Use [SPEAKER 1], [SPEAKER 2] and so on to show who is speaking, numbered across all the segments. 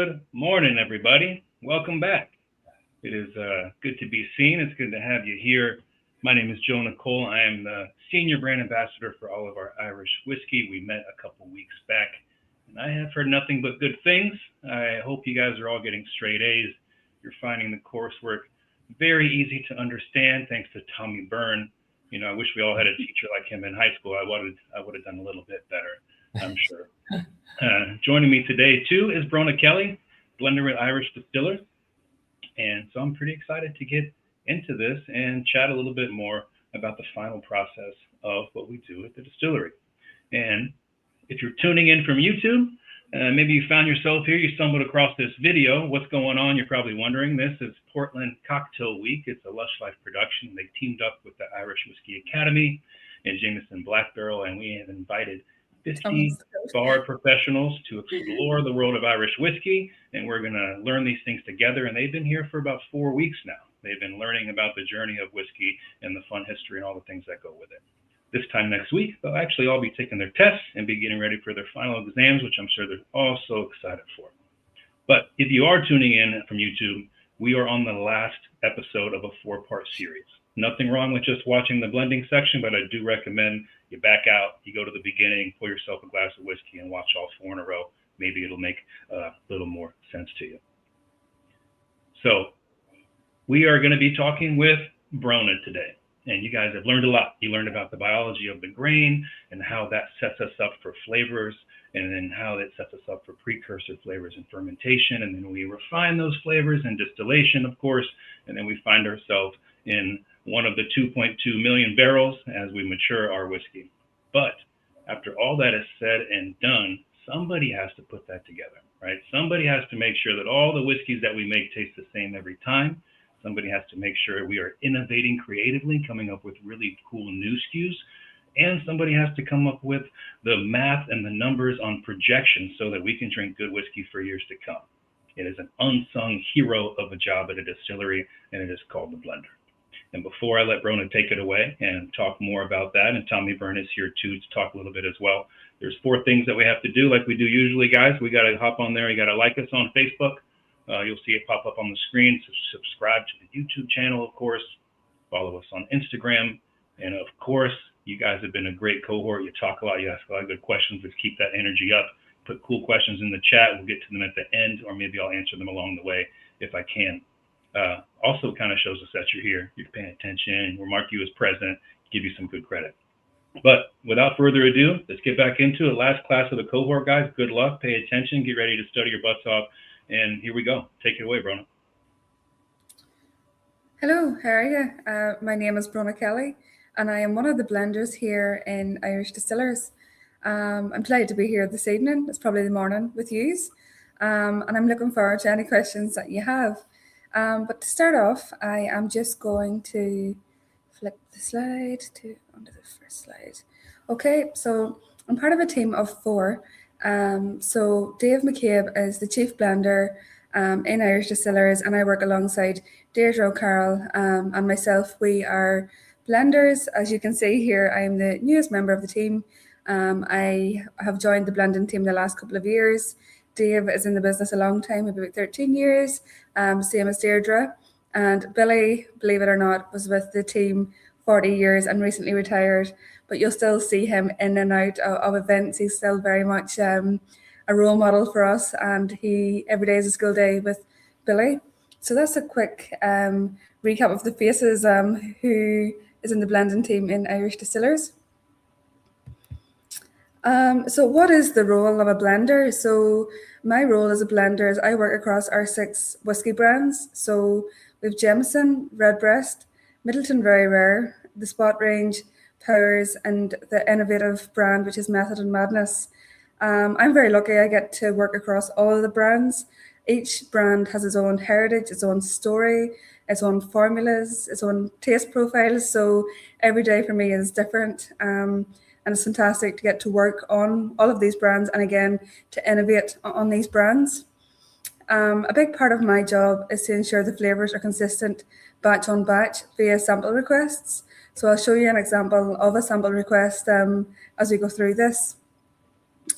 [SPEAKER 1] Good morning, everybody. Welcome back. It is good to be seen. It's good to have you here. My name is Joe Nicole. I am the senior brand ambassador for all of our Irish whiskey. We met a couple weeks back, and I have heard nothing but good things. I hope you guys are all getting straight A's. You're finding the coursework very easy to understand, thanks to Tommy Byrne. I wish we all had a teacher like him in high school. I would have done a little bit better, I'm sure. Joining me today, too, is Brona Kelly, blender with Irish Distiller. And so I'm pretty excited to get into this and chat a little bit more about the final process of what we do at the distillery. And if you're tuning in from YouTube, maybe you found yourself here, you stumbled across this video. What's going on? You're probably wondering. This is Portland Cocktail Week. It's a Lush Life production. They teamed up with the Irish Whiskey Academy and Jameson Black Barrel, and we have invited 50 bar professionals to explore the world of Irish whiskey, and we're going to learn these things together. And they've been here for about 4 weeks now. They've been learning about the journey of whiskey and the fun history and all the things that go with it. This time next week, they'll actually all be taking their tests and be getting ready for their final exams, which I'm sure they're all so excited for. But if you are tuning in from YouTube, we are on the last episode of a 4-part series. Nothing wrong with just watching the blending section, but I do recommend you back out, you go to the beginning, pour yourself a glass of whiskey and watch all 4 in a row. Maybe it'll make a little more sense to you. So we are going to be talking with Brona today. And you guys have learned a lot. You learned about the biology of the grain and how that sets us up for flavors, and then how it sets us up for precursor flavors and fermentation. And then we refine those flavors in distillation, of course. And then we find ourselves in one of the 2.2 million barrels as we mature our whiskey. But after all that is said and done, somebody has to put that together, right? Somebody has to make sure that all the whiskeys that we make taste the same every time. Somebody has to make sure we are innovating creatively, coming up with really cool new SKUs. And somebody has to come up with the math and the numbers on projections so that we can drink good whiskey for years to come. It is an unsung hero of a job at a distillery, and it is called the blender. And before I let Brona take it away and talk more about that, and Tommy Byrne is here too to talk a little bit as well. There's 4 things that we have to do like we do usually, guys. We got to hop on there. You got to like us on Facebook. You'll see it pop up on the screen. So subscribe to the YouTube channel, of course. Follow us on Instagram. And of course, you guys have been a great cohort. You talk a lot. You ask a lot of good questions. Let's keep that energy up. Put cool questions in the chat. We'll get to them at the end, or maybe I'll answer them along the way if I can. Also kind of shows us that you're here. You're paying attention. We'll mark you as present, give you some good credit. But without further ado, let's get back into it. Last class of the cohort, guys. Good luck. Pay attention. Get ready to study your butts off. And here we go. Take it away, Brona.
[SPEAKER 2] Hello, how are you? My name is Brona Kelly, and I am one of the blenders here in Irish Distillers. I'm delighted to be here this evening. It's probably the morning with yous, and I'm looking forward to any questions that you have. But to start off, I am just going to flip the slide onto the first slide. Okay, so I'm part of a team of 4. So Dave McCabe is the chief blender in Irish Distillers, and I work alongside Deirdre O'Carroll and myself. We are blenders. As you can see here, I am the newest member of the team. I have joined the blending team the last couple of years. Dave is in the business a long time, about 13 years, same as Deirdre. And Billy, believe it or not, was with the team 40 years and recently retired. But you'll still see him in and out of events. He's still very much a role model for us, and every day is a school day with Billy. So that's a quick recap of the faces who is in the blending team in Irish Distillers. So what is the role of a blender? So my role as a blender is I work across our 6 whiskey brands. So we have Jameson, Redbreast, Middleton Very Rare, the Spot range, Powers, and the innovative brand, which is Method and Madness. I'm very lucky I get to work across all of the brands. Each brand has its own heritage, its own story, its own formulas, its own taste profiles. So every day for me is different. And it's fantastic to get to work on all of these brands and again, to innovate on these brands. A big part of my job is to ensure the flavors are consistent batch on batch via sample requests. So I'll show you an example of a sample request as we go through this.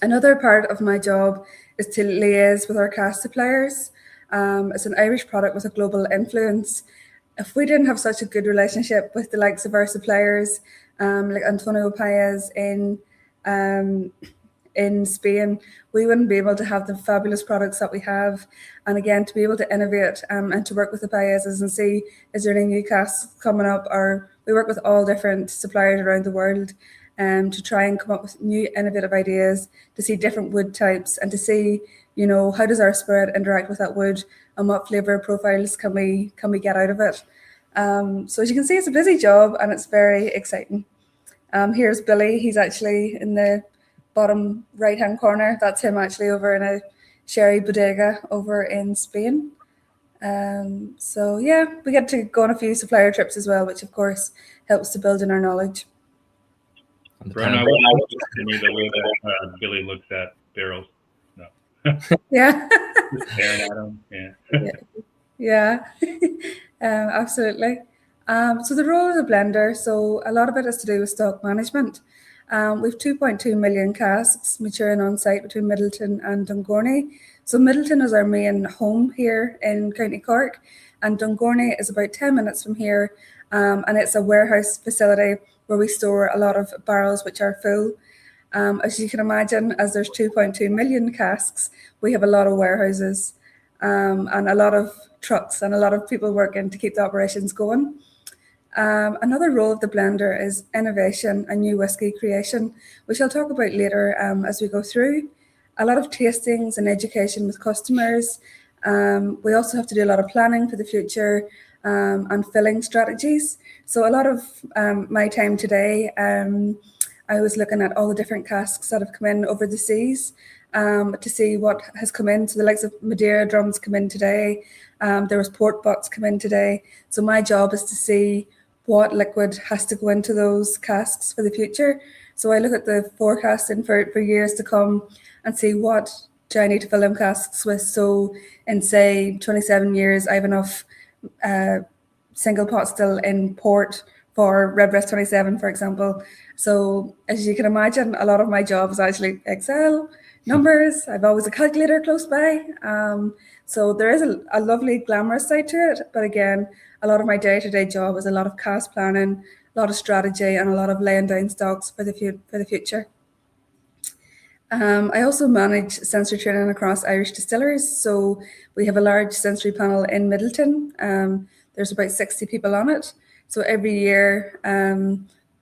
[SPEAKER 2] Another part of my job is to liaise with our cask suppliers. It's an Irish product with a global influence. If we didn't have such a good relationship with the likes of our suppliers, like Antonio Paez in Spain, we wouldn't be able to have the fabulous products that we have. And again, to be able to innovate and to work with the Paezes and see, is there any new casks coming up? Or we work with all different suppliers around the world to try and come up with new innovative ideas, to see different wood types and to see, how does our spirit interact with that wood and what flavor profiles can we get out of it. So as you can see, it's a busy job and it's very exciting. Here's Billy. He's actually in the bottom right-hand corner. That's him actually over in a sherry bodega over in Spain. So yeah, we get to go on a few supplier trips as well, which of course helps to build in our knowledge.
[SPEAKER 1] Brona, to me the way that Billy looks at barrels. No.
[SPEAKER 2] Yeah.
[SPEAKER 1] Just staring at them.
[SPEAKER 2] Yeah. Absolutely. So the role of the blender, so a lot of it has to do with stock management. We've 2.2 million casks maturing on site between Midleton and Dungourney. So Midleton is our main home here in County Cork, and Dungourney is about 10 minutes from here, and it's a warehouse facility where we store a lot of barrels which are full. As you can imagine, as there's 2.2 million casks, we have a lot of warehouses and a lot of trucks and a lot of people working to keep the operations going. Another role of the blender is innovation and new whiskey creation, which I'll talk about later as we go through. A lot of tastings and education with customers. We also have to do a lot of planning for the future and filling strategies. So a lot of my time today, I was looking at all the different casks that have come in over the seas to see what has come in. So the likes of Madeira drums come in today. There was port butts come in today. So my job is to see what liquid has to go into those casks for the future. So I look at the forecasting for years to come and see what do I need to fill them casks with. So in say 27 years, I have enough single pot still in port for Redbreast 27, for example. So as you can imagine, a lot of my job is actually Excel, numbers. I've always a calculator close by. So there is a lovely glamorous side to it. But again, a lot of my day-to-day job is a lot of cask planning, a lot of strategy, and a lot of laying down stocks for the future. I also manage sensory training across Irish distillers. So we have a large sensory panel in Midleton. There's about 60 people on it. So every year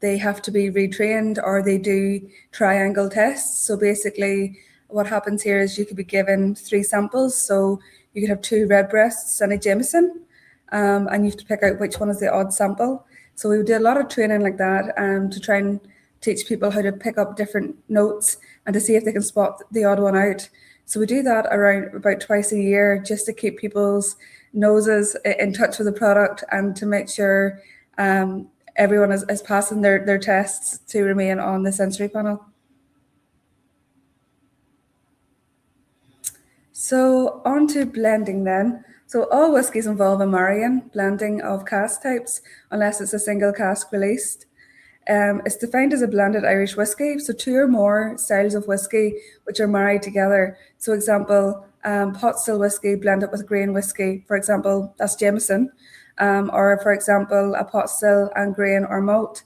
[SPEAKER 2] they have to be retrained or they do triangle tests. So basically what happens here is you could be given 3 samples. So you could have 2 Redbreasts and a Jameson. And you have to pick out which one is the odd sample. So we do a lot of training like that to try and teach people how to pick up different notes and to see if they can spot the odd one out. So we do that around about twice a year just to keep people's noses in touch with the product and to make sure everyone is passing their tests to remain on the sensory panel. So on to blending then. So all whiskies involve a marrying, blending of cask types, unless it's a single cask released. It's defined as a blended Irish whiskey, so 2 or more styles of whiskey which are married together. So example, pot still whiskey blended with grain whiskey, for example, that's Jameson, or for example, a pot still and grain or malt.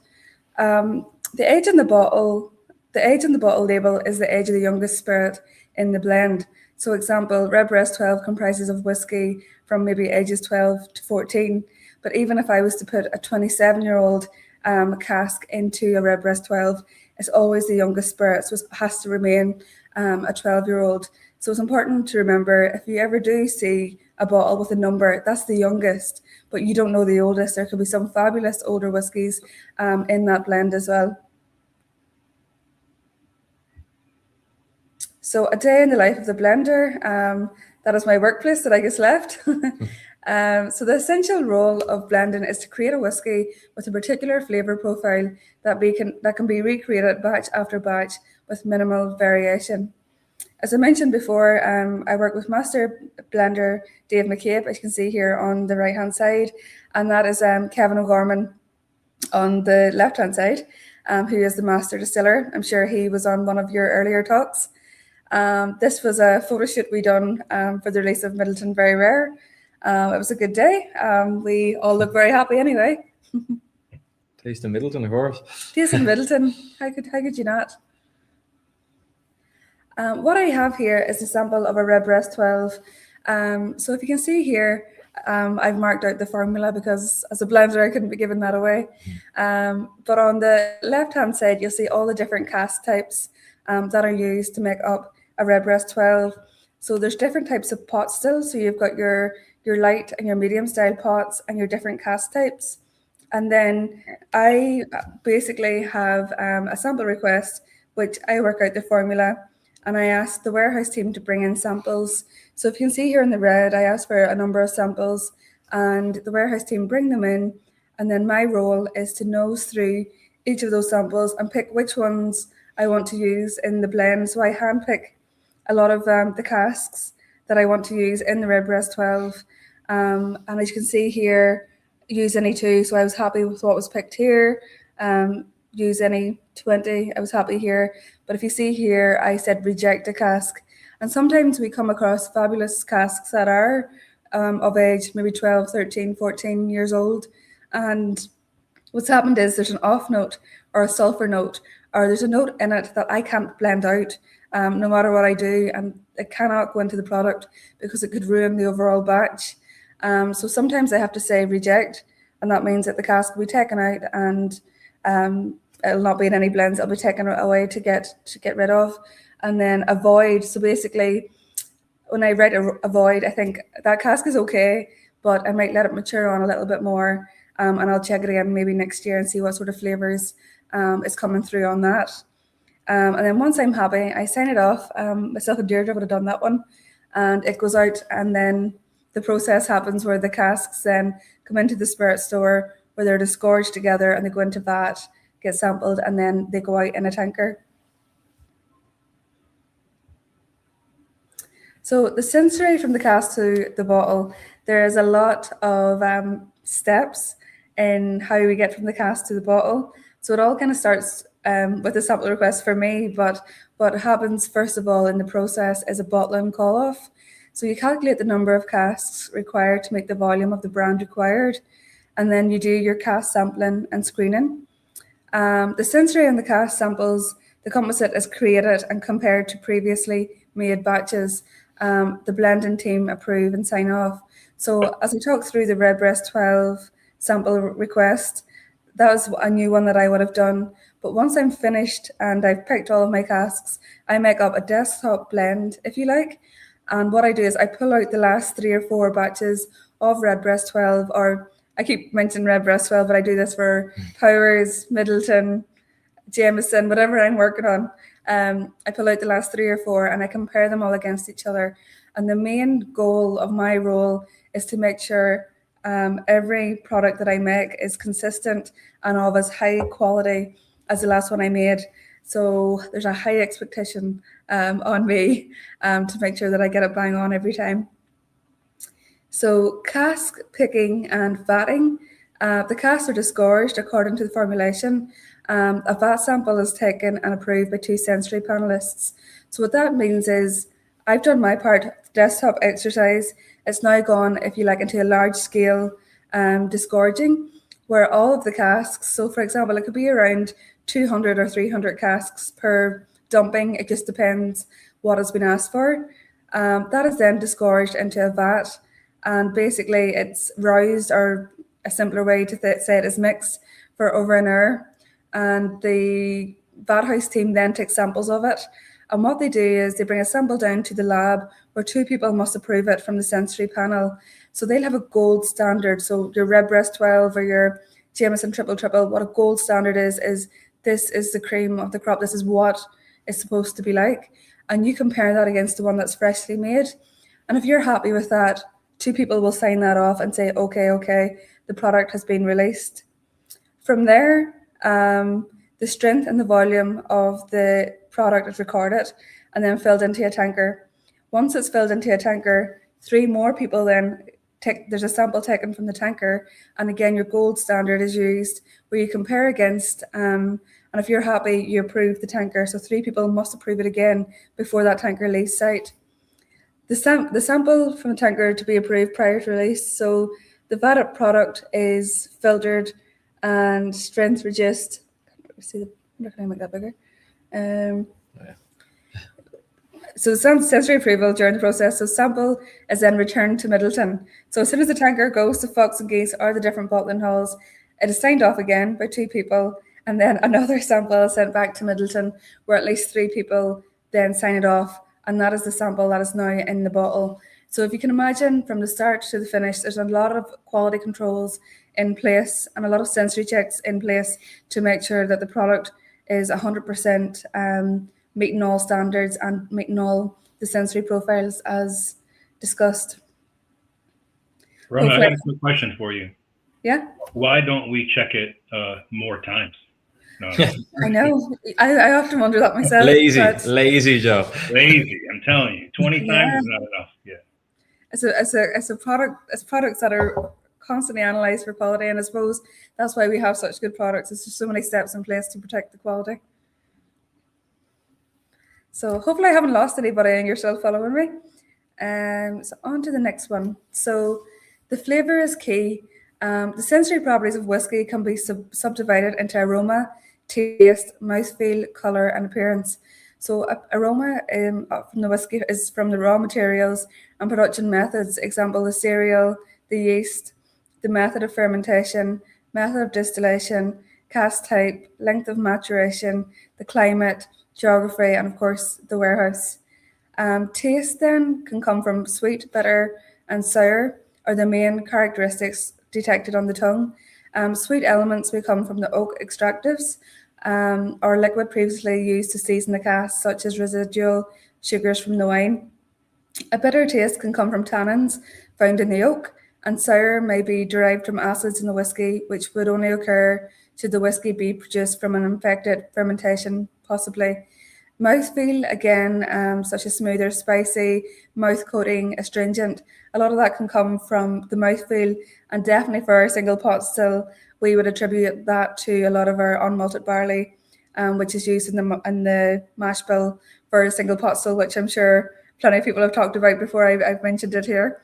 [SPEAKER 2] The age in the bottle label is the age of the youngest spirit in the blend. So example, Redbreast 12 comprises of whiskey from maybe ages 12 to 14. But even if I was to put a 27-year-old cask into a Redbreast 12, it's always the youngest spirit, so it has to remain a 12-year-old. So it's important to remember, if you ever do see a bottle with a number, that's the youngest, but you don't know the oldest. There could be some fabulous older whiskies in that blend as well. So a day in the life of the blender, that is my workplace that I just left. So the essential role of blending is to create a whiskey with a particular flavour profile that can be recreated batch after batch with minimal variation. As I mentioned before, I work with master blender Dave McCabe, as you can see here on the right-hand side, and that is Kevin O'Gorman on the left-hand side. who is the master distiller. I'm sure he was on one of your earlier talks. This was a photo shoot we done for the release of Middleton Very Rare. It was a good day. We all look very happy anyway.
[SPEAKER 3] Taste of Middleton, of course.
[SPEAKER 2] Taste of Middleton. How could you not? What I have here is a sample of a Redbreast 12. So if you can see here, I've marked out the formula because as a blender, I couldn't be giving that away. But on the left-hand side, you'll see all the different cask types that are used to make up a Redbreast 12. So there's different types of pots still. So you've got your light and your medium style pots and your different cask types. And then I basically have a sample request, which I work out the formula. And I asked the warehouse team to bring in samples. So if you can see here in the red, I asked for a number of samples and the warehouse team bring them in. And then my role is to nose through each of those samples and pick which ones I want to use in the blend. So I handpick a lot of the casks that I want to use in the Redbreast 12. And as you can see here, use any 2. So I was happy with what was picked here. Use any 20, I was happy here. But if you see here, I said reject a cask. And sometimes we come across fabulous casks that are of age, maybe 12, 13, 14 years old. And what's happened is there's an off note or a sulfur note, or there's a note in it that I can't blend out no matter what I do. And it cannot go into the product because it could ruin the overall batch. So sometimes I have to say reject, and that means that the cask will be taken out and it'll not be in any blends. It'll be taken away to get rid of. And then avoid. So basically, when I write avoid, I think that cask is okay, but I might let it mature on a little bit more, and I'll check it again maybe next year and see what sort of flavors is coming through on that. And then once I'm happy, I sign it off. Myself and Deirdre would have done that one, and it goes out, and then the process happens where the casks then come into the spirit store where they're disgorged together and they go into vat, get sampled, and then they go out in a tanker. So the sensory from the cask to the bottle, there is a lot of steps in how we get from the cask to the bottle. So it all kind of starts with a sample request for me, but what happens first of all in the process is a bottling call-off. So you calculate the number of casks required to make the volume of the brand required, and then you do your cask sampling and screening. The sensory on the cask samples, the composite is created and compared to previously made batches. The blending team approve and sign off. So as I talk through the Redbreast 12 sample request, that was a new one that I would have done. But once I'm finished and I've picked all of my casks, I make up a desktop blend, if you like. And what I do is I pull out the last 3 or 4 batches of Redbreast 12, or I keep mentioning Redbreast 12, but I do this for Powers, Middleton, Jameson, whatever I'm working on. I pull out the last 3 or 4 and I compare them all against each other. And the main goal of my role is to make sure every product that I make is consistent and of as high quality as the last one I made. So there's a high expectation on me to make sure that I get it bang on every time. So cask picking and vatting. The casks are disgorged according to the formulation. A vat sample is taken and approved by 2 sensory panelists. So what that means is I've done my part, desktop exercise. It's now gone, if you like, into a large scale disgorging where all of the casks, so for example, it could be around 200 or 300 casks per dumping. It just depends what has been asked for. That is then disgorged into a vat, and basically it's roused, or a simpler way to say it is mixed, for over an hour. And the vat house team then takes samples of it. And what they do is they bring a sample down to the lab where 2 people must approve it from the sensory panel. So they'll have a gold standard. So your Redbreast 12 or your Jameson triple, what a gold standard is this is the cream of the crop. This is what it's supposed to be like. And you compare that against the one that's freshly made. And if you're happy with that, 2 people will sign that off and say, okay, the product has been released. From there, the strength and the volume of the product is recorded and then filled into a tanker. Once it's filled into a tanker, 3 more people then there's a sample taken from the tanker, and again your gold standard is used where you compare against And if you're happy, you approve the tanker. So 3 people must approve it again before that tanker leaves site. The sample from the tanker to be approved prior to release. So the vat product is filtered and strength reduced. Can I make that bigger? So sensory approval during the process. So sample is then returned to Middleton. So as soon as the tanker goes to Fox and Geese or the different bottling halls, it is signed off again by 2 people, and then another sample is sent back to Middleton, where at least 3 people then sign it off, and that is the sample that is now in the bottle. So if you can imagine, from the start to the finish, there's a lot of quality controls in place and a lot of sensory checks in place to make sure that the product is 100% meeting all standards and meeting all the sensory profiles as discussed.
[SPEAKER 1] Rona, I got a quick question for you.
[SPEAKER 2] Yeah?
[SPEAKER 1] Why don't we check it more times? No.
[SPEAKER 2] I know. I often wonder that myself.
[SPEAKER 3] Lazy job.
[SPEAKER 1] Lazy, I'm telling you. 20 times is not enough. Yeah.
[SPEAKER 2] It's products that are constantly analysed for quality, and I suppose that's why we have such good products. There's just so many steps in place to protect the quality. So hopefully I haven't lost anybody and you're still following me. So on to the next one. So the flavour is key. The sensory properties of whiskey can be subdivided into aroma, taste, mouthfeel, colour and appearance. So aroma from the whiskey is from the raw materials and production methods. Example, the cereal, the yeast, the method of fermentation, method of distillation, cask type, length of maturation, the climate, geography, and of course the warehouse. Taste then can come from sweet, bitter and sour are the main characteristics detected on the tongue. Sweet elements may come from the oak extractives or liquid previously used to season the cask, such as residual sugars from the wine. A bitter taste can come from tannins found in the oak, and sour may be derived from acids in the whiskey, which would only occur should the whiskey be produced from an infected fermentation, possibly. Mouthfeel, again, such as smoother, spicy, mouth coating, astringent. A lot of that can come from the mouthfeel, and definitely for our single pot still, we would attribute that to a lot of our unmalted barley, which is used in the mash bill for a single pot still, which I'm sure plenty of people have talked about before I've mentioned it here.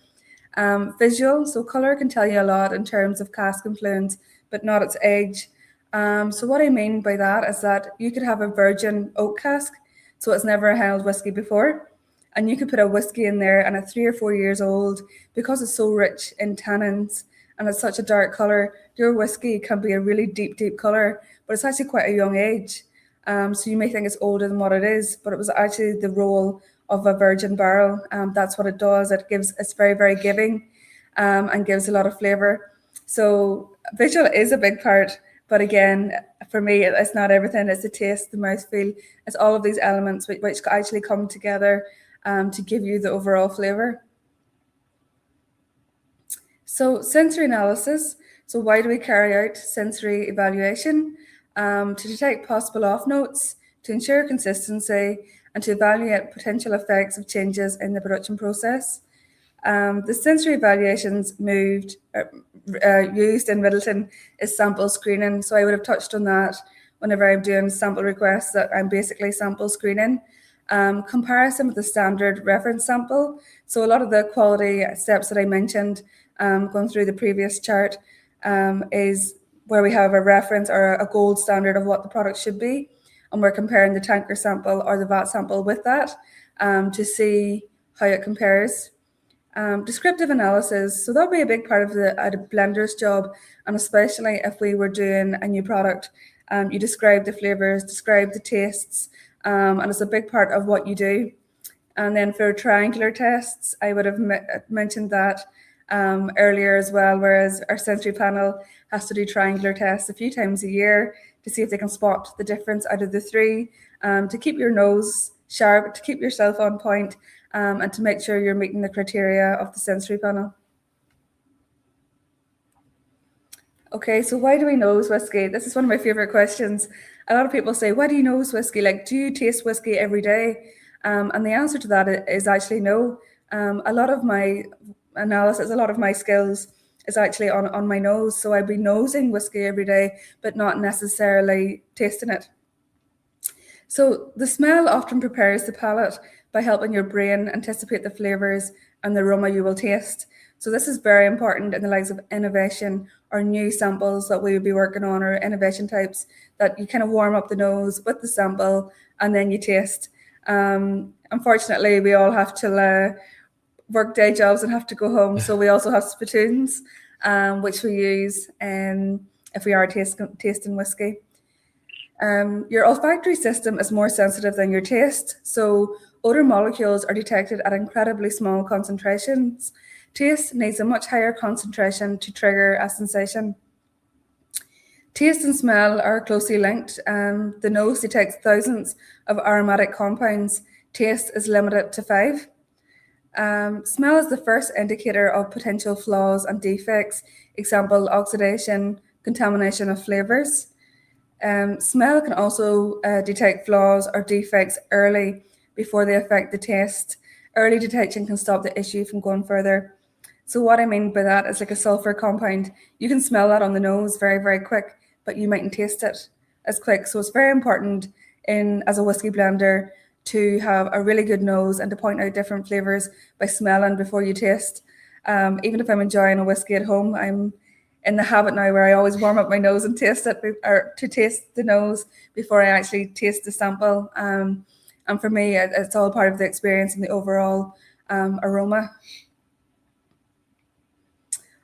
[SPEAKER 2] Visual, so colour can tell you a lot in terms of cask influence, but not its age. So what I mean by that is that you could have a virgin oak cask, so it's never held whiskey before, and you could put a whiskey in there and it's 3 or 4 years old. Because it's so rich in tannins and it's such a dark colour, your whiskey can be a really deep colour, but it's actually quite a young age. So you may think it's older than what it is, but it was actually the role of a virgin barrel. That's what it does. It's very giving and gives a lot of flavour. So visual is a big part. But again, for me, it's not everything. It's the taste, the mouthfeel. It's all of these elements which actually come together to give you the overall flavour. So sensory analysis. So why do we carry out sensory evaluation? To detect possible off notes, to ensure consistency, and to evaluate potential effects of changes in the production process. The sensory evaluations used in Middleton is sample screening. So I would have touched on that whenever I'm doing sample requests, that I'm basically sample screening. Comparison with the standard reference sample. So a lot of the quality steps that I mentioned going through the previous chart is where we have a reference or a gold standard of what the product should be. And we're comparing the tanker sample or the vat sample with that to see how it compares. Descriptive analysis, so that'll be a big part of the blender's job, and especially if we were doing a new product. You describe the flavors, describe the tastes, and it's a big part of what you do. And then for triangular tests, I would have mentioned that earlier as well, whereas our sensory panel has to do triangular tests a few times a year to see if they can spot the difference out of the 3, to keep your nose sharp, to keep yourself on point, and to make sure you're meeting the criteria of the sensory panel. Okay, so why do we nose whiskey? This is one of my favorite questions. A lot of people say, why do you nose whiskey? Like, do you taste whiskey every day? And the answer to that is actually no. A lot of my analysis, a lot of my skills is actually on my nose. So I'd be nosing whiskey every day, but not necessarily tasting it. So the smell often prepares the palate by helping your brain anticipate the flavors and the aroma you will taste. So this is very important in the likes of innovation or new samples that we would be working on, or innovation types that you kind of warm up the nose with the sample and then you taste. Unfortunately, we all have to work day jobs and have to go home. So we also have spittoons, which we use if we are tasting whiskey. Your olfactory system is more sensitive than your taste, so odor molecules are detected at incredibly small concentrations. Taste needs a much higher concentration to trigger a sensation. Taste and smell are closely linked. The nose detects thousands of aromatic compounds. Taste is limited to 5. Smell is the first indicator of potential flaws and defects, example, oxidation, contamination of flavors. Smell can also detect flaws or defects early before they affect the taste. Early detection can stop the issue from going further. So what I mean by that is like a sulfur compound. You can smell that on the nose very, very quick, but you mightn't taste it as quick. So it's very important as a whiskey blender to have a really good nose and to point out different flavors by smelling before you taste. Even if I'm enjoying a whiskey at home, I'm in the habit now where I always warm up my nose and taste it, or to taste the nose before I actually taste the sample. And for me, it's all part of the experience and the overall aroma.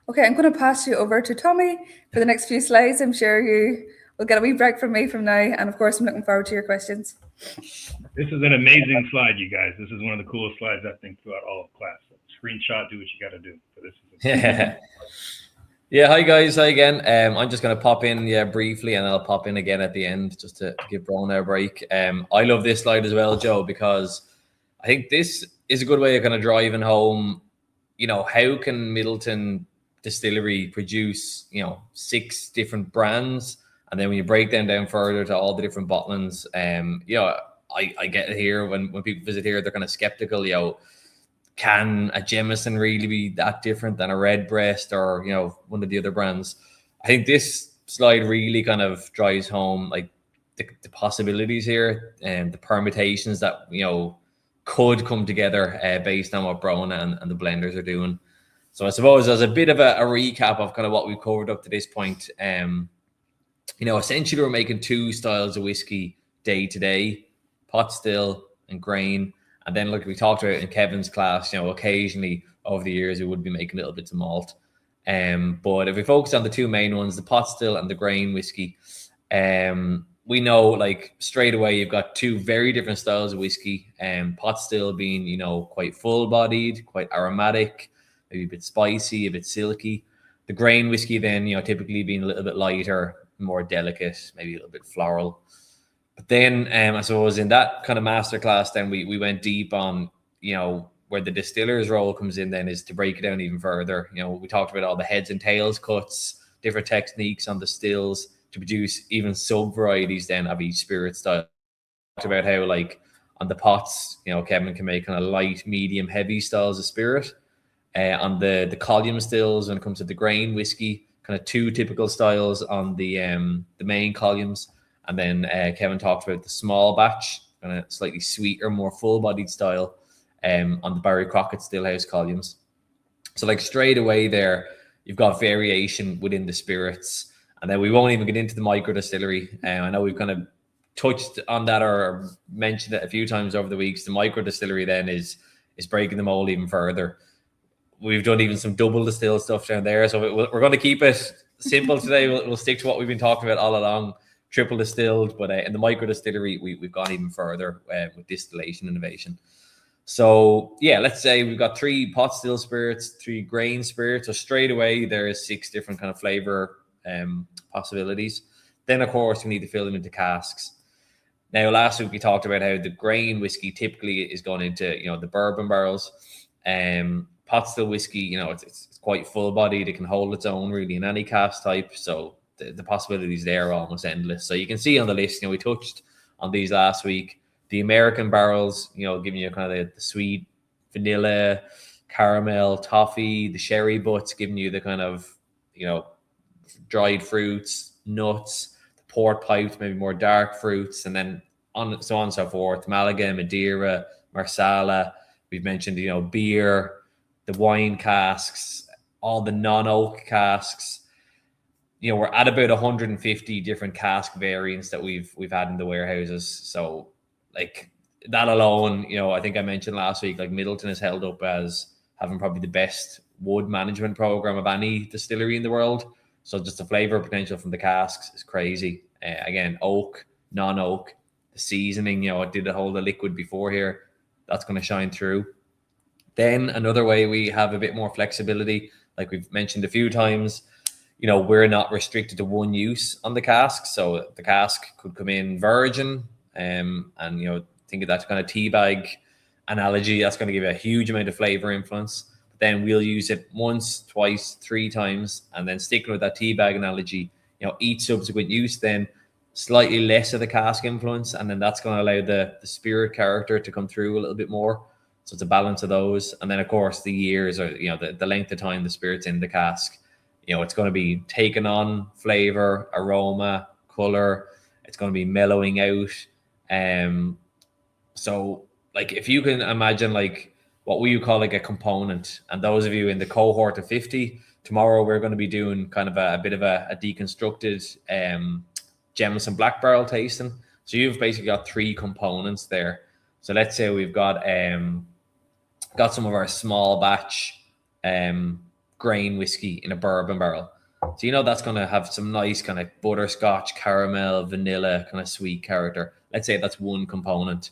[SPEAKER 2] Okay, I'm going to pass you over to Tommy for the next few slides. I'm sure you will get a wee break from me from now. And of course, I'm looking forward to your questions.
[SPEAKER 1] This is an amazing slide, you guys. This is one of the coolest slides, I think, throughout all of class. So screenshot, do what you got to do. But this is
[SPEAKER 3] Yeah, hi guys, hi again. I'm just going to pop in briefly, and I'll pop in again at the end just to give Brona a break. I love this slide as well, Joe, because I think this is a good way of kind of driving home, how can Middleton Distillery produce, 6 different brands, and then when you break them down further to all the different bottlings, I get it here when people visit here, they're kind of skeptical, can a Jameson really be that different than a Redbreast or, one of the other brands? I think this slide really kind of drives home like the possibilities here and the permutations that, could come together based on what Brona and the blenders are doing. So I suppose as a bit of a recap of kind of what we've covered up to this point, essentially we're making 2 styles of whiskey day to day, pot still and grain. And then we talked about in Kevin's class, occasionally over the years, we would be making little bits of malt. But if we focus on the 2 main ones, the pot still and the grain whiskey, we know straight away, you've got 2 very different styles of whiskey. Pot still being, quite full bodied, quite aromatic, maybe a bit spicy, a bit silky. The grain whiskey then, typically being a little bit lighter, more delicate, maybe a little bit floral. But then I suppose in that kind of masterclass, then we went deep on, where the distiller's role comes in then is to break it down even further. We talked about all the heads and tails cuts, different techniques on the stills to produce even sub varieties then of each spirit style. Talked about how on the pots, Kevin can make kind of light, medium, heavy styles of spirit. On the column stills, when it comes to the grain whiskey, kind of 2 typical styles on the main columns. And then Kevin talked about the small batch, kind of slightly sweeter, more full-bodied style on the Barry Crockett Stillhouse columns. So straight away there, you've got variation within the spirits. And then we won't even get into the micro distillery. I know we've kind of touched on that or mentioned it a few times over the weeks. The micro distillery then is breaking the mold even further. We've done even some double distill stuff down there. So we're going to keep it simple today. We'll stick to what we've been talking about all along. Triple distilled, but in the micro distillery, we've gone even further with distillation innovation. So let's say we've got 3 pot still spirits, 3 grain spirits. So straight away there's 6 different kind of flavor possibilities. Then of course we need to fill them into casks. Now last week we talked about how the grain whiskey typically is going into the bourbon barrels. Pot still whiskey, it's quite full bodied. It can hold its own really in any cask type. So the possibilities there are almost endless. So you can see on the list, we touched on these last week. The American barrels, giving you kind of the sweet vanilla, caramel, toffee. The sherry butts giving you the kind of, dried fruits, nuts. The port pipes, maybe more dark fruits. And then so on and so forth. Malaga, Madeira, Marsala. We've mentioned, beer, the wine casks, all the non-oak casks. We're at about 150 different cask variants that we've had in the warehouses. So like that alone, I think I mentioned last week, like Middleton is held up as having probably the best wood management program of any distillery in the world. So just the flavor potential from the casks is crazy. Again, oak, non-oak, the seasoning, did it hold the liquid before here? That's going to shine through. Then another way we have a bit more flexibility, like we've mentioned a few times, we're not restricted to one use on the cask. So the cask could come in virgin, and think of that kind of tea bag analogy. That's going to give you a huge amount of flavor influence. Then we'll use it once, twice, 3 times, and then sticking with that tea bag analogy, each subsequent use, then slightly less of the cask influence, and then that's going to allow the spirit character to come through a little bit more. So it's a balance of those. And then of course the years, or the length of time the spirit's in the cask, it's going to be taking on flavor, aroma, color. It's going to be mellowing out. So like if you can imagine like what we call like a component, and those of you in the cohort of 50, tomorrow we're going to be doing kind of a bit of a deconstructed Jameson Black Barrel tasting. So you've basically got 3 components there. So let's say we've got some of our small batch grain whiskey in a bourbon barrel. So that's going to have some nice kind of butterscotch, caramel, vanilla kind of sweet character. Let's say that's one component.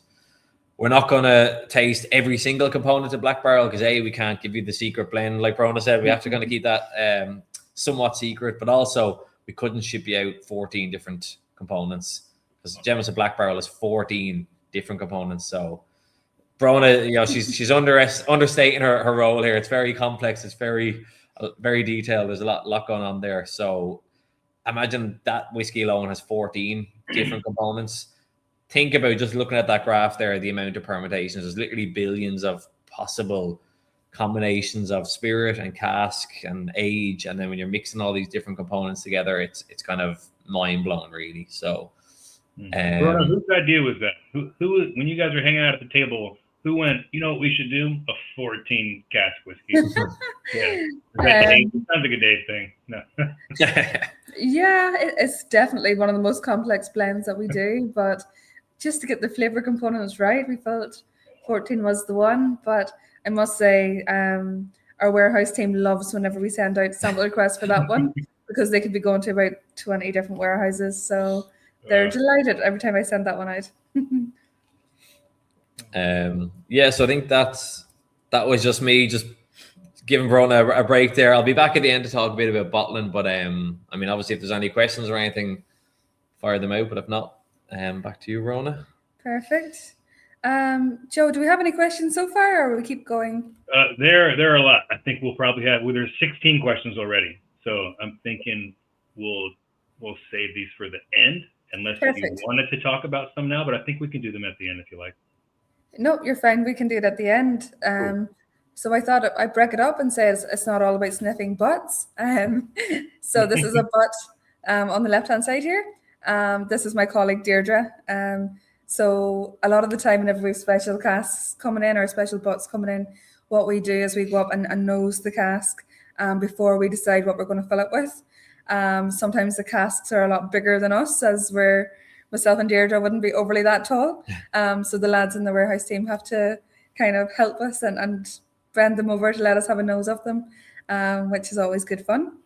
[SPEAKER 3] We're not going to taste every single component of Black Barrel because we can't give you the secret blend. Like Brona said, we have to kind of keep that somewhat secret, but also we couldn't ship you out 14 different components because Jameson Black Barrel is 14 different components. So Brona, she's understating her role here. It's very complex. It's very, very detailed. There's a lot going on there. So imagine that whiskey alone has 14 different components. Think about just looking at that graph there, the amount of permutations. There's literally billions of possible combinations of spirit and cask and age. And then when you're mixing all these different components together, it's kind of mind blowing, really. So,
[SPEAKER 1] Brona, whose idea was that? Who when you guys were hanging out at the table, who went, what we should do? A 14 cask whiskey. Sounds like a Dave thing. No.
[SPEAKER 2] Yeah, it's definitely one of the most complex blends that we do, but just to get the flavor components right, we felt 14 was the one. But I must say, our warehouse team loves whenever we send out sample requests for that one because they could be going to about 20 different warehouses. So they're delighted every time I send that one out.
[SPEAKER 3] So I think that was just me just giving Brona a break there. I'll be back at the end to talk a bit about bottling, but obviously if there's any questions or anything, fire them out, but if not, back to you, Brona.
[SPEAKER 2] Perfect. Joe, do we have any questions so far, or will we keep going?
[SPEAKER 1] There are a lot. I think we'll probably have there's 16 questions already, so I'm thinking we'll save these for the end, unless you wanted to talk about some now, but I think we can do them at the end if you like.
[SPEAKER 2] No, you're fine. We can do it at the end.
[SPEAKER 1] Cool.
[SPEAKER 2] So I thought I'd break it up and say it's not all about sniffing butts. So this is a butt on the left-hand side here. This is my colleague Deirdre. So a lot of the time whenever we have special casks coming in or special butts coming in, what we do is we go up and nose the cask before we decide what we're going to fill it with. Sometimes the casks are a lot bigger than us, as myself and Deirdre wouldn't be overly that tall. So the lads in the warehouse team have to kind of help us and bend them over to let us have a nose of them, which is always good fun.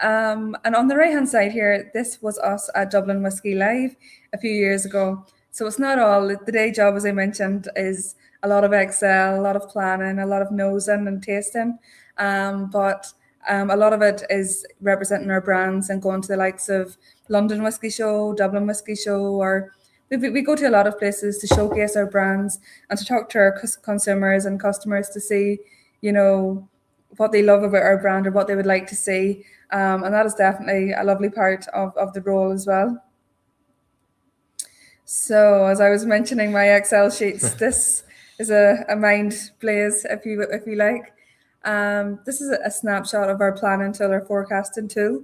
[SPEAKER 2] And on the right-hand side here, this was us at Dublin Whiskey Live a few years ago. So it's not all. The day job, as I mentioned, is a lot of Excel, a lot of planning, a lot of nosing and tasting. But a lot of it is representing our brands and going to the likes of London Whiskey Show, Dublin Whiskey Show, or we go to a lot of places to showcase our brands and to talk to our consumers and customers to see, what they love about our brand or what they would like to see. And that is definitely a lovely part of the role as well. So as I was mentioning my Excel sheets, this is a mind blaze, if you like. This is a snapshot of our planning tool, our forecasting tool.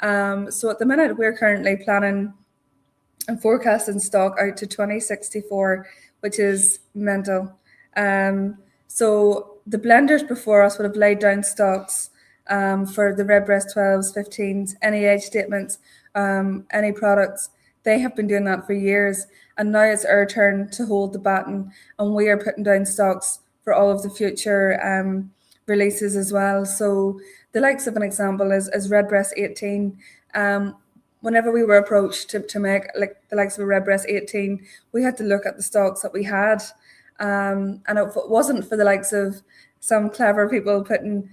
[SPEAKER 2] So at the minute, we're currently planning and forecasting stock out to 2064, which is mental. So the blenders before us would have laid down stocks for the Redbreast 12s, 15s, any age statements, any products. They have been doing that for years, and now it's our turn to hold the baton, and we are putting down stocks for all of the future releases as well. So the likes of an example is Redbreast 18. Whenever we were approached to make like the likes of a Redbreast 18, we had to look at the stocks that we had. And if it wasn't for the likes of some clever people putting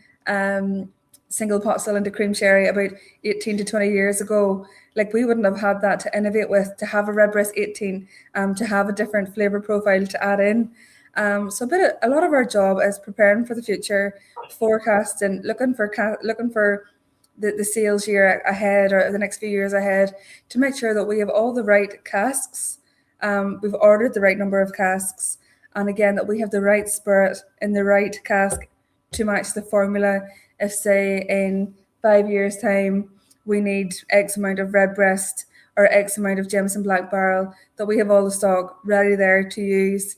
[SPEAKER 2] single pot still into cream sherry about 18 to 20 years ago, like we wouldn't have had that to innovate with, to have a Redbreast 18, to have a different flavour profile to add in. So a lot of our job is preparing for the future, forecasting, looking for the sales year ahead or the next few years ahead, to make sure that we have all the right casks, we've ordered the right number of casks, and again that we have the right spirit in the right cask to match the formula. If say in 5 years time we need X amount of Redbreast or X amount of Jameson Black Barrel, that we have all the stock ready there to use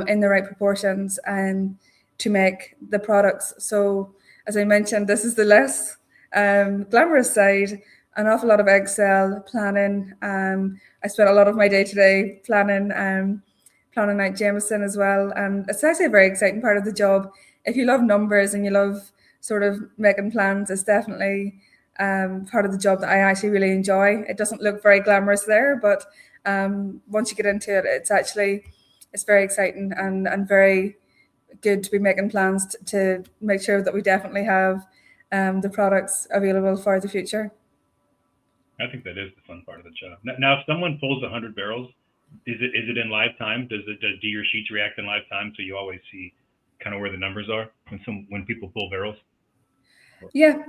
[SPEAKER 2] in the right proportions and to make the products. So as I mentioned, this is the less glamorous side, an awful lot of Excel planning. I spent a lot of my day today planning out Jameson as well, and it's actually a very exciting part of the job. If you love numbers and you love sort of making plans, it's definitely part of the job that I actually really enjoy. It doesn't look very glamorous there, but once you get into it, it's very exciting and very good to be making plans to make sure that we definitely have the products available for the future.
[SPEAKER 1] I think that is the fun part of the job. Now, if someone pulls 100 barrels, is it in live time? Do your sheets react in live time, so you always see kind of where the numbers are when people pull barrels?
[SPEAKER 2] Yeah.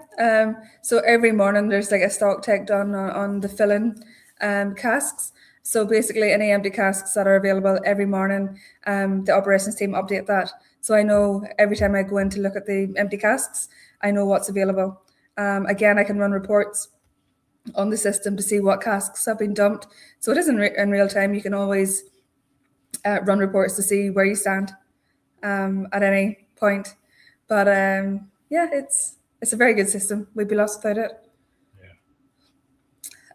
[SPEAKER 2] So every morning there's like a stock take done on the filling casks. So basically any empty casks that are available every morning, the operations team update that. So I know every time I go in to look at the empty casks, I know what's available. Again, I can run reports on the system to see what casks have been dumped. So it is in real time. You can always run reports to see where you stand at any point. But yeah, it's a very good system. We'd be lost without it.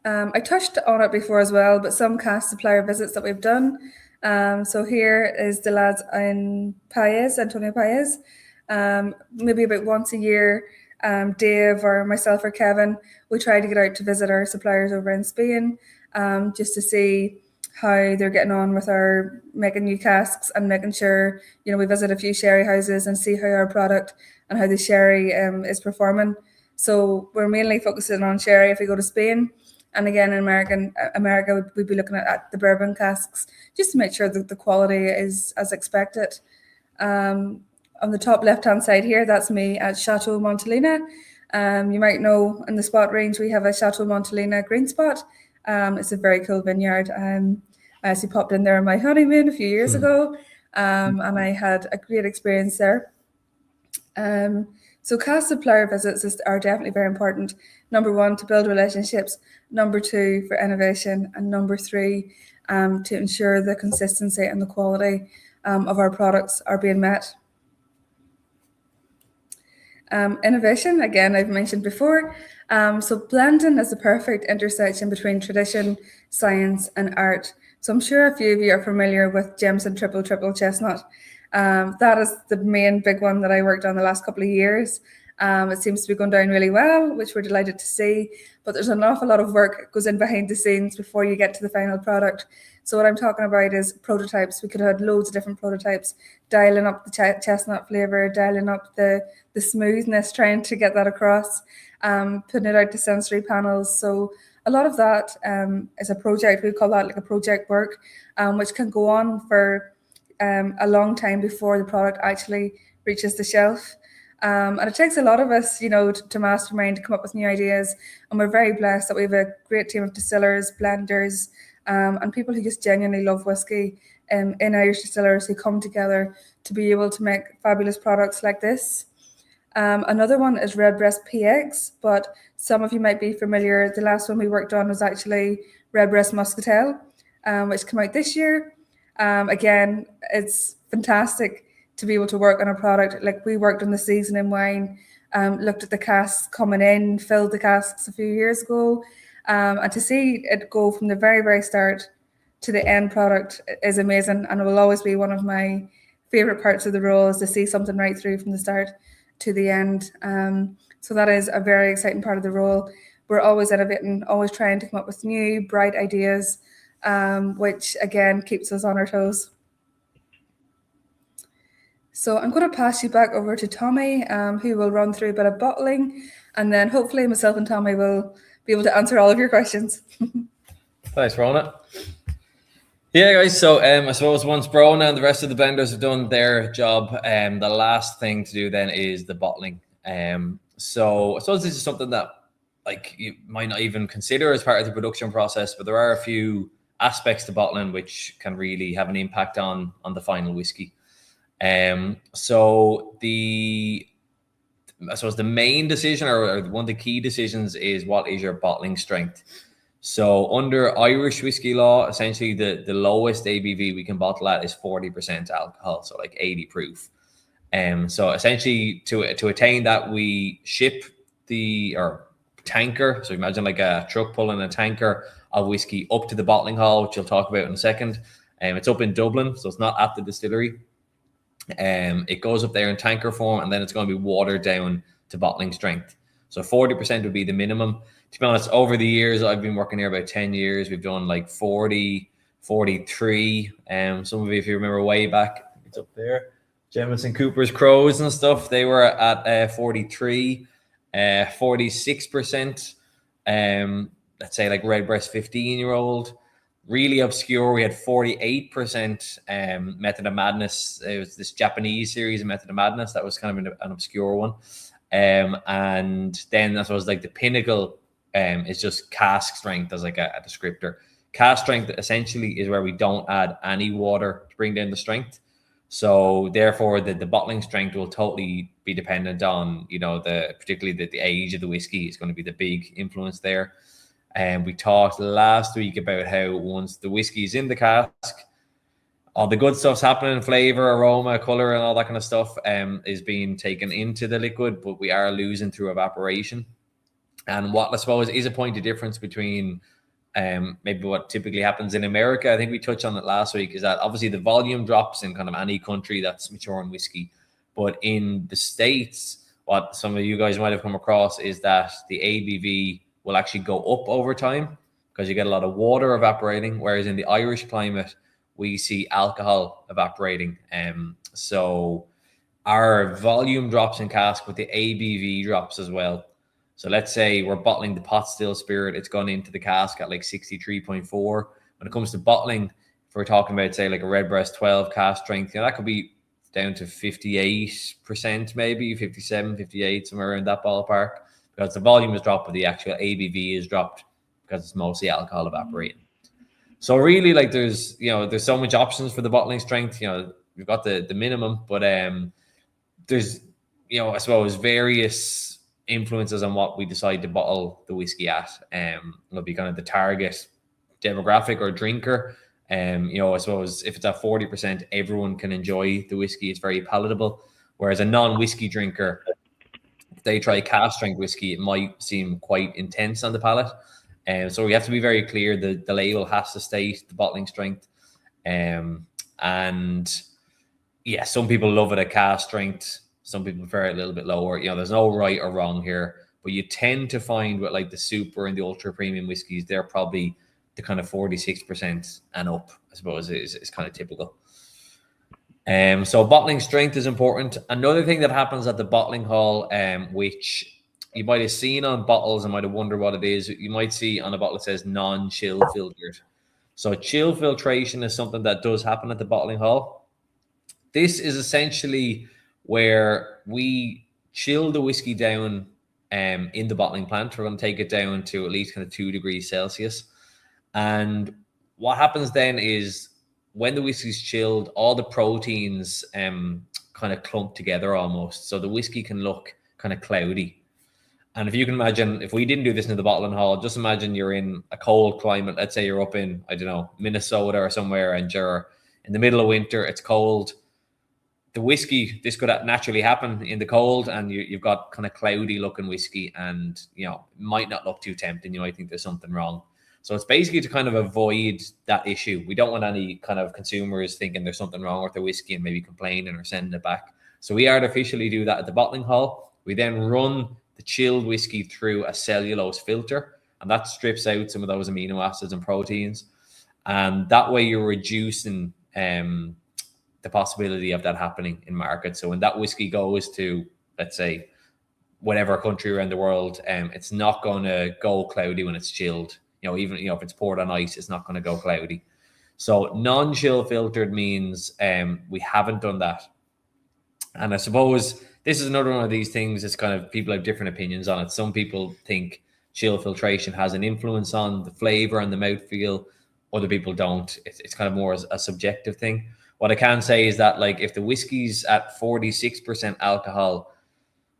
[SPEAKER 1] Yeah.
[SPEAKER 2] I touched on it before as well, but some cask supplier visits that we've done. So here is the lads in Paez, Antonio Paez. Maybe about once a year, Dave or myself or Kevin, we try to get out to visit our suppliers over in Spain, just to see how they're getting on with our making new casks and making sure, we visit a few sherry houses and see how our product and how the sherry is performing. So we're mainly focusing on sherry if we go to Spain. And again, in America, we'd be looking at the bourbon casks just to make sure that the quality is as expected. On the top left-hand side here, that's me at Chateau Montelena. You might know in the spot range, we have a Chateau Montelena green spot. It's a very cool vineyard. I actually popped in there on my honeymoon a few years ago, and I had a great experience there. So cask supplier visits are definitely very important. Number one, to build relationships. Number two, for innovation. And number three, to ensure the consistency and the quality of our products are being met. Innovation, again, I've mentioned before. So blending is the perfect intersection between tradition, science, and art. So I'm sure a few of you are familiar with Jameson Triple Triple Chestnut. That is the main big one that I worked on the last couple of years. It seems to be going down really well, which we're delighted to see. But there's an awful lot of work that goes in behind the scenes before you get to the final product. So what I'm talking about is prototypes. We could have had loads of different prototypes, dialing up the chestnut flavor, dialing up the smoothness, trying to get that across, putting it out to sensory panels. So a lot of that is a project. We call that like a project work, which can go on for a long time before the product actually reaches the shelf. And it takes a lot of us, to mastermind, to come up with new ideas. And we're very blessed that we have a great team of distillers, blenders, and people who just genuinely love whiskey in Irish distillers who come together to be able to make fabulous products like this. Another one is Redbreast PX, but some of you might be familiar. The last one we worked on was actually Redbreast Muscatel, which came out this year. Again, it's fantastic to be able to work on a product. Like, we worked on the seasoning wine, looked at the casks coming in, filled the casks a few years ago, and to see it go from the very, very start to the end product is amazing, and it will always be one of my favorite parts of the role, is to see something right through from the start to the end. So that is a very exciting part of the role. We're always innovating, always trying to come up with new, bright ideas, which again keeps us on our toes. So I'm going to pass you back over to Tommy, who will run through a bit of bottling, and then hopefully myself and Tommy will be able to answer all of your questions.
[SPEAKER 3] Thanks, Rona. Yeah, guys, so I suppose once Brona and the rest of the blenders have done their job, the last thing to do then is the bottling. So I suppose this is something that, like, you might not even consider as part of the production process, but there are a few aspects to bottling which can really have an impact on the final whiskey. So I suppose the main decision, or one of the key decisions, is what is your bottling strength. So under Irish whiskey law, essentially the lowest ABV we can bottle at is 40% alcohol, so like 80 proof. So essentially to attain that, we ship or tanker. So imagine like a truck pulling a tanker of whiskey up to the bottling hall, which you'll talk about in a second. It's up in Dublin, so it's not at the distillery. It goes up there in tanker form, and then it's going to be watered down to bottling strength. So 40% would be the minimum. To be honest, over the years, I've been working here about 10 years. We've done like 40, 43. Some of you, if you remember way back, it's up there. Jameson Cooper's Crows and stuff, they were at 43, 46%. Let's say like Redbreast 15-year-old. Really obscure, we had 48% Method of Madness. It was this Japanese series of Method of Madness. That was kind of an obscure one. And then I suppose like the pinnacle is just cask strength as like a descriptor. Cask strength essentially is where we don't add any water to bring down the strength. So therefore the bottling strength will totally be dependent on, particularly the age of the whiskey is going to be the big influence there. And we talked last week about how once the whiskey is in the cask, all the good stuff's happening, flavor, aroma, color, and all that kind of stuff is being taken into the liquid, but we are losing through evaporation. And what I suppose is a point of difference between maybe what typically happens in America, I think we touched on it last week, is that obviously the volume drops in kind of any country that's maturing whiskey. But in the States, what some of you guys might have come across is that the ABV will actually go up over time because you get a lot of water evaporating, whereas in the Irish climate, we see alcohol evaporating. So our volume drops in cask, but the ABV drops as well. So let's say we're bottling the pot still spirit, it's gone into the cask at like 63.4. When it comes to bottling, if we're talking about, say, like a Redbreast 12 cask strength, that could be down to 58%, maybe 57, 58, somewhere around that ballpark, because the volume has dropped, but the actual ABV is dropped because it's mostly alcohol evaporating. So really, like, there's so much options for the bottling strength. We've got the minimum, but there's I suppose various influences on what we decide to bottle the whiskey at. It'll be kind of the target demographic or drinker. I suppose if it's at 40%, everyone can enjoy the whiskey. It's very palatable. Whereas a non-whiskey drinker, if they try cask strength whiskey, it might seem quite intense on the palate. So we have to be very clear. The label has to state the bottling strength. And yeah, some people love it at cask strength. Some people prefer it a little bit lower. There's no right or wrong here, but you tend to find with like the super and the ultra premium whiskeys, they're probably the kind of 46% and up, I suppose, is kind of typical. So bottling strength is important. Another thing that happens at the bottling hall, which you might have seen on bottles and might have wondered what it is. You might see on a bottle it says non-chill filtered. So chill filtration is something that does happen at the bottling hall. This is essentially where we chill the whiskey down in the bottling plant. We're going to take it down to at least kind of 2 degrees Celsius. And what happens then is when the whiskey's chilled, all the proteins kind of clump together almost. So the whiskey can look kind of cloudy. And if you can imagine, if we didn't do this in the bottling hall, just imagine you're in a cold climate. Let's say you're up in, I don't know, Minnesota or somewhere, and you're in the middle of winter, it's cold. The whiskey, this could naturally happen in the cold, and you've got kind of cloudy looking whiskey, and it might not look too tempting. You might think there's something wrong. So it's basically to kind of avoid that issue. We don't want any kind of consumers thinking there's something wrong with the whiskey and maybe complaining or sending it back. So we artificially do that at the bottling hall. We then run the chilled whiskey through a cellulose filter, and that strips out some of those amino acids and proteins. And that way you're reducing the possibility of that happening in market. So when that whiskey goes to, let's say, whatever country around the world, it's not going to go cloudy when it's chilled. Even if it's poured on ice, it's not going to go cloudy. So non-chill filtered means we haven't done that. And I suppose this is another one of these things. It's kind of, people have different opinions on it. Some people think chill filtration has an influence on the flavor and the mouthfeel. Other people don't. It's kind of more a subjective thing. What I can say is that, like, if the whiskey's at 46% alcohol,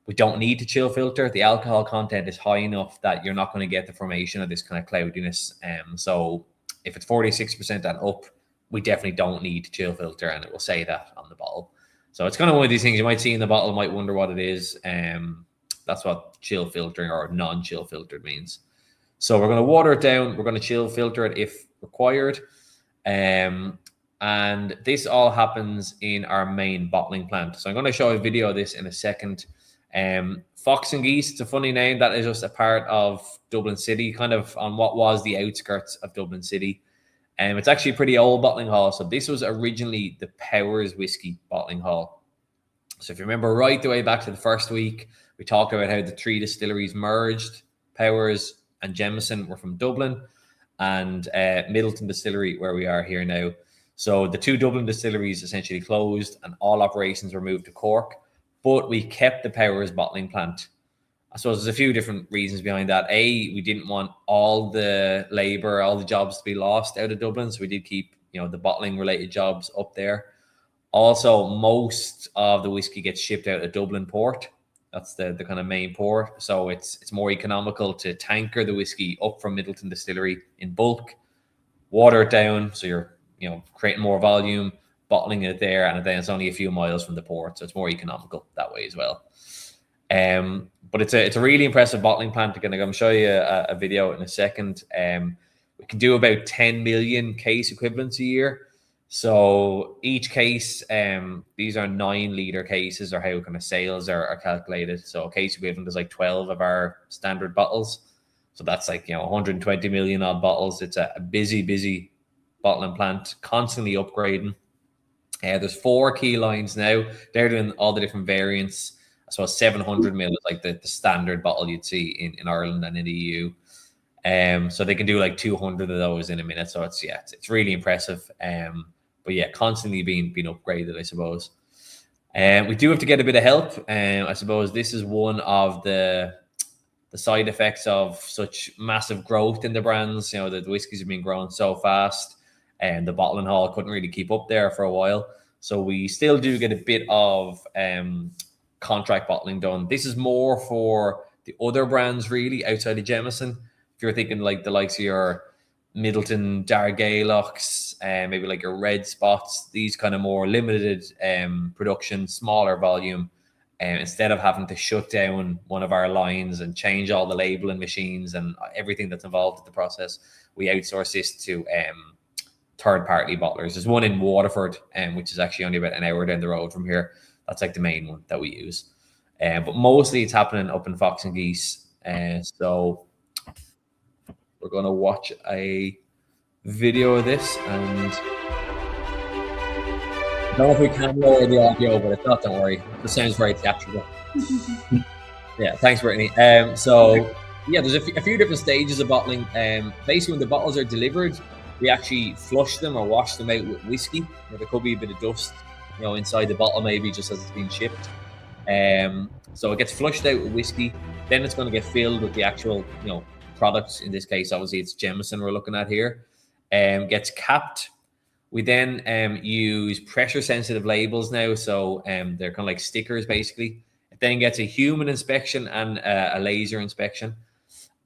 [SPEAKER 3] we don't need to chill filter. The alcohol content is high enough that you're not going to get the formation of this kind of cloudiness. So if it's 46% and up, we definitely don't need to chill filter, and it will say that on the bottle. So it's kind of one of these things you might see in the bottle, might wonder what it is. That's what chill filtering or non-chill filtered means. So we're going to water it down. We're going to chill filter it if required. And this all happens in our main bottling plant. So I'm going to show a video of this in a second. Fox and Geese, it's a funny name. That is just a part of Dublin City, kind of on what was the outskirts of Dublin City. It's actually a pretty old bottling hall. So this was originally the Powers Whiskey bottling hall. So if you remember right the way back to the first week, we talked about how the three distilleries merged. Powers and Jameson were from Dublin, and Middleton Distillery, where we are here now. So the two Dublin distilleries essentially closed and all operations were moved to Cork, but we kept the Powers bottling plant. I suppose there's a few different reasons behind that. We didn't want all the labor, all the jobs to be lost out of Dublin. So we did keep, the bottling related jobs up there. Also, most of the whiskey gets shipped out of Dublin port. That's the kind of main port. So it's more economical to tanker the whiskey up from Middleton Distillery in bulk, water it down. So you're, creating more volume, bottling it there, and then it's only a few miles from the port. So it's more economical that way as well. But it's a really impressive bottling plant. Again, I'm going to show you a video in a second. We can do about 10 million case equivalents a year. So each case, these are 9-liter cases, or how kind of sales are calculated. So a case equivalent is like 12 of our standard bottles. So that's like, 120 million odd bottles. It's a busy bottling plant, constantly upgrading. There's 4 key lines now. They're doing all the different variants. So 700 ml is like the standard bottle you'd see in Ireland and in the EU. So they can do like 200 of those in a minute. So it's really impressive. But yeah, constantly being upgraded, I suppose. We do have to get a bit of help. I suppose this is one of the side effects of such massive growth in the brands. The whiskeys have been growing so fast, and the bottling hall couldn't really keep up there for a while. So we still do get a bit of contract bottling done. This is more for the other brands really outside of Jameson. If you're thinking like the likes of your Middleton Dargailocks, maybe like your Red Spots, these kind of more limited production, smaller volume, instead of having to shut down one of our lines and change all the labeling machines and everything that's involved in the process, we outsource this to third-party bottlers. There's one in Waterford, which is actually only about an hour down the road from here. That's like the main one that we use. But mostly it's happening up in Fox and Geese. So we're going to watch a video of this, and I don't know if we can lower the audio, but if not, don't worry. It sounds very theatrical. Yeah, thanks, Brittany. So yeah, there's a few different stages of bottling. Basically, when the bottles are delivered, we actually flush them or wash them out with whiskey. There could be a bit of dust, inside the bottle, maybe just as it's being shipped. So it gets flushed out with whiskey. Then it's going to get filled with the actual, products. In this case, obviously, it's Jameson we're looking at here. Gets capped. We then use pressure-sensitive labels now. So they're kind of like stickers, basically. It then gets a human inspection and a laser inspection.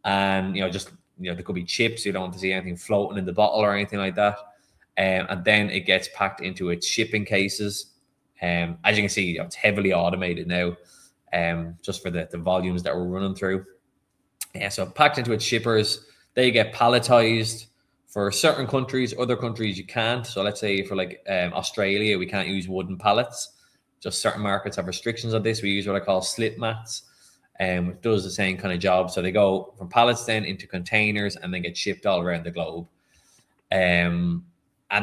[SPEAKER 3] And, there could be chips. You don't want to see anything floating in the bottle or anything like that. And then it gets packed into its shipping cases. As you can see, it's heavily automated now, just for the volumes that we're running through. Yeah, so packed into its shippers, they get palletized. For certain countries, other countries you can't. So let's say for like Australia, we can't use wooden pallets. Just certain markets have restrictions on this. We use what I call slip mats, which does the same kind of job. So they go from pallets then into containers and then get shipped all around the globe. And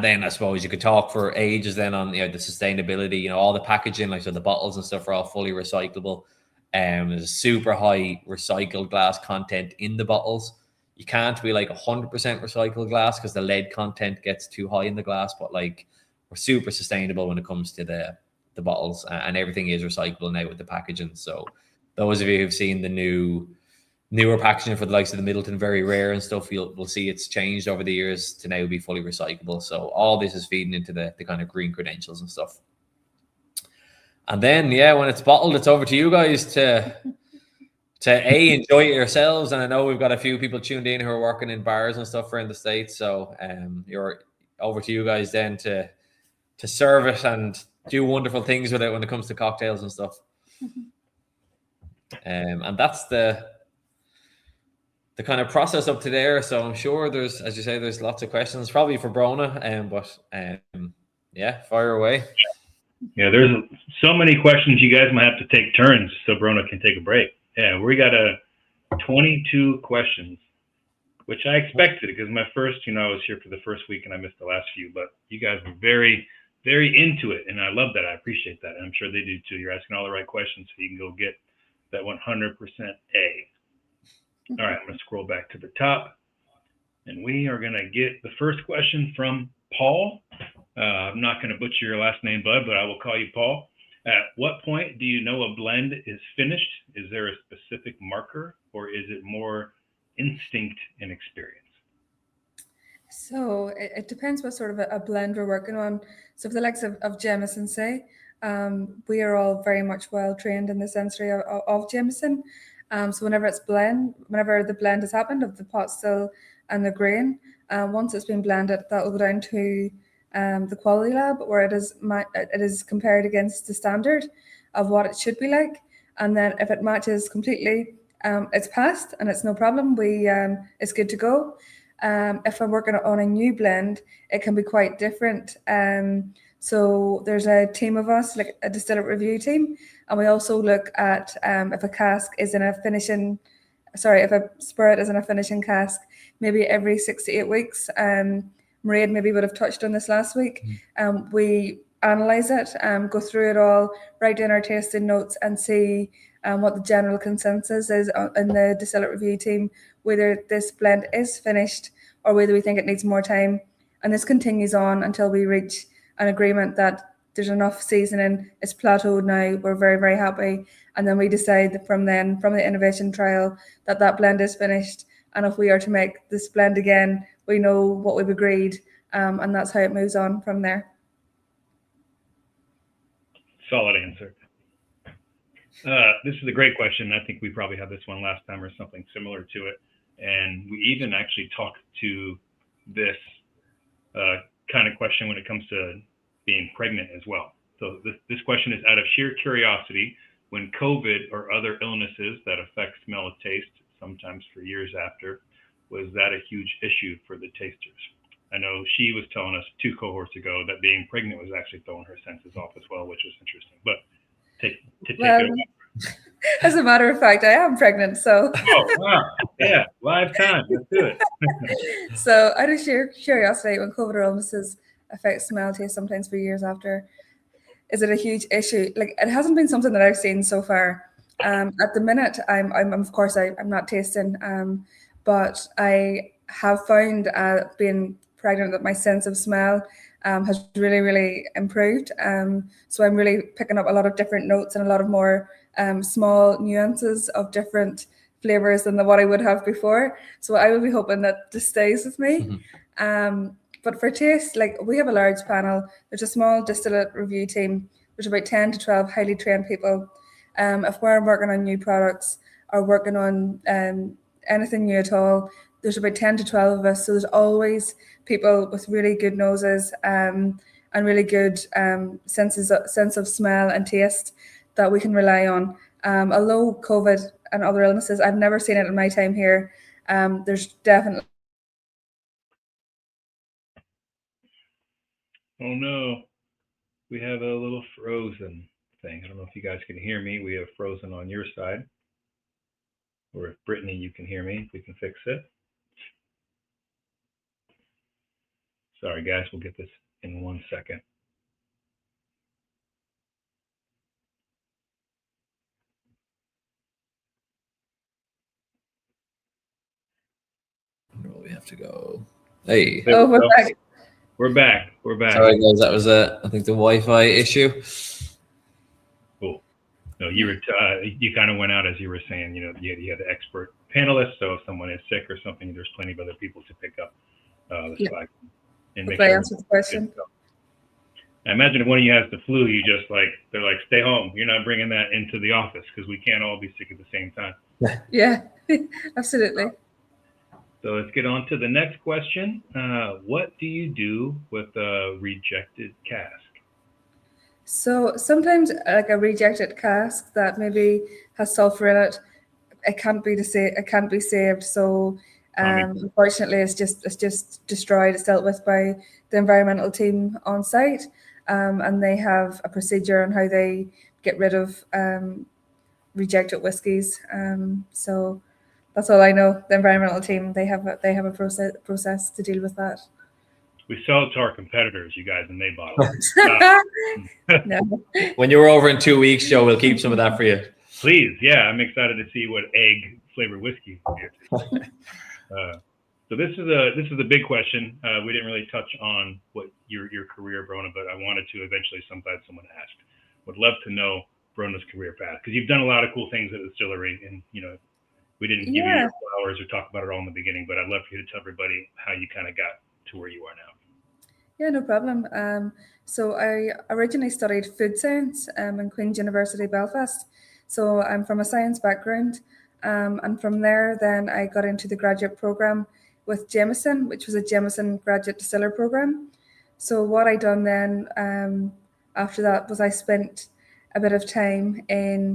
[SPEAKER 3] then I suppose you could talk for ages then on the sustainability. All the packaging, like so the bottles and stuff are all fully recyclable. There's a super high recycled glass content in the bottles. You can't be like 100% recycled glass because the lead content gets too high in the glass. But like we're super sustainable when it comes to the bottles, and everything is recyclable now with the packaging. So those of you who've seen the newer packaging for the likes of the Middleton Very Rare and stuff, we'll see it's changed over the years to now be fully recyclable. So all this is feeding into the kind of green credentials and stuff. And then, when it's bottled, it's over to you guys to enjoy it yourselves. And I know we've got a few people tuned in who are working in bars and stuff around the States. So you're over to you guys then to serve it and do wonderful things with it when it comes to cocktails and stuff. And that's the kind of process up to there. So I'm sure there's, as you say, there's lots of questions probably for Brona, but fire away.
[SPEAKER 1] Yeah, there's so many questions. You guys might have to take turns so Brona can take a break. Yeah, we got 22 questions, which I expected because my first, I was here for the first week and I missed the last few, but you guys were very, very into it. And I love that. I appreciate that. And I'm sure they do too. You're asking all the right questions so you can go get that 100% A. All right, I'm going to scroll back to the top and we are going to get the first question from Paul. I'm not going to butcher your last name, bud, but I will call you Paul. At what point do you know a blend is finished? Is there a specific marker or is it more instinct and experience?
[SPEAKER 2] So it depends what sort of a blend we're working on. So for the likes of Jameson, say, we are all very much well trained in the sensory of Jameson. So whenever the blend has happened of the pot still and the grain, once it's been blended, that will go down to the quality lab where it is compared against the standard of what it should be like. And then if it matches completely, it's passed and it's no problem. It's good to go. If I'm working on a new blend, it can be quite different. So there's a team of us, like a distiller review team, and we also look at if a spirit is in a finishing cask, maybe every 6 to 8 weeks. Mairead maybe would have touched on this last week. We analyze it, go through it all, write down our tasting notes and see what the general consensus is in the distiller review team, whether this blend is finished or whether we think it needs more time. And this continues on until we reach an agreement that there's enough seasoning, it's plateaued now, we're very, very happy. And then we decide from the innovation trial, that blend is finished. And if we are to make this blend again, we know what we've agreed, and that's how it moves on from there.
[SPEAKER 1] Solid answer. This is a great question. I think we probably had this one last time or something similar to it. And we even actually talked to this kind of question when it comes to being pregnant as well. So this question is out of sheer curiosity. When COVID or other illnesses that affect smell of taste, sometimes for years after, was that a huge issue for the tasters? I know she was telling us 2 cohorts ago that being pregnant was actually throwing her senses off as well, which was interesting. But take it away.
[SPEAKER 2] As a matter of fact, I am pregnant, so.
[SPEAKER 1] Oh, wow. Yeah, live time. Let's do it.
[SPEAKER 2] So out of sheer curiosity, when COVID or illnesses affect smell taste sometimes for years after, is it a huge issue? Like, it hasn't been something that I've seen so far. At the minute, I'm of course I'm not tasting, but I have found being pregnant that my sense of smell has really, really improved. So I'm really picking up a lot of different notes and a lot of more small nuances of different flavors than what I would have before. So I will be hoping that this stays with me. Mm-hmm. But for taste, like, we have a large panel. There's a small distillate review team. There's about 10 to 12 highly trained people. If we're working on new products or working on anything new at all, there's about 10 to 12 of us. So there's always people with really good noses and really good sense of smell and taste that we can rely on. Although COVID and other illnesses, I've never seen it in my time here. There's definitely.
[SPEAKER 1] Oh no, we have a little frozen thing. I don't know if you guys can hear me. We have frozen on your side. Or if Brittany, you can hear me, we can fix it. Sorry guys, we'll get this in 1 second.
[SPEAKER 3] Where we have to go. Hey.
[SPEAKER 2] Oh, we're back.
[SPEAKER 1] We're back. We're back.
[SPEAKER 3] Sorry guys, that was I think the Wi-Fi issue.
[SPEAKER 1] Cool. No, you were you kind of went out as you were saying. You know, you had the expert panelists, so if someone is sick or something, there's plenty of other people to pick up the slack and make
[SPEAKER 2] sure.
[SPEAKER 1] I
[SPEAKER 2] answer the question.
[SPEAKER 1] I imagine if one of you has the flu, you just they're like, stay home. You're not bringing that into the office because we can't all be sick at the same time.
[SPEAKER 2] Yeah, absolutely.
[SPEAKER 1] So let's get on to the next question. What do you do with a rejected cask?
[SPEAKER 2] So sometimes like a rejected cask that maybe has sulfur in it, it can't be saved. So unfortunately, it's just destroyed. It's dealt with by the environmental team on site, and they have a procedure on how they get rid of rejected whiskies. So that's all I know. The environmental team, they have a process to deal with that.
[SPEAKER 1] We sell it to our competitors, you guys, and they bottle it.
[SPEAKER 2] No.
[SPEAKER 3] When you're over in 2 weeks, Joe, we'll keep some of that for you.
[SPEAKER 1] Please, yeah, I'm excited to see what egg flavored whiskey is. So this is a big question. We didn't really touch on what your career, Brona, but I wanted to eventually. Sometimes someone asked. Would love to know Brona's career path because you've done a lot of cool things at the distillery, and we didn't give you your flowers or talk about it all in the beginning, but I'd love for you to tell everybody how you kind of got to where you are now.
[SPEAKER 2] Yeah, no problem. So I originally studied food science in Queen's University, Belfast. So I'm from a science background. And from there, then I got into the graduate program with Jameson, which was a Jameson graduate distiller program. So what I done then after that was I spent a bit of time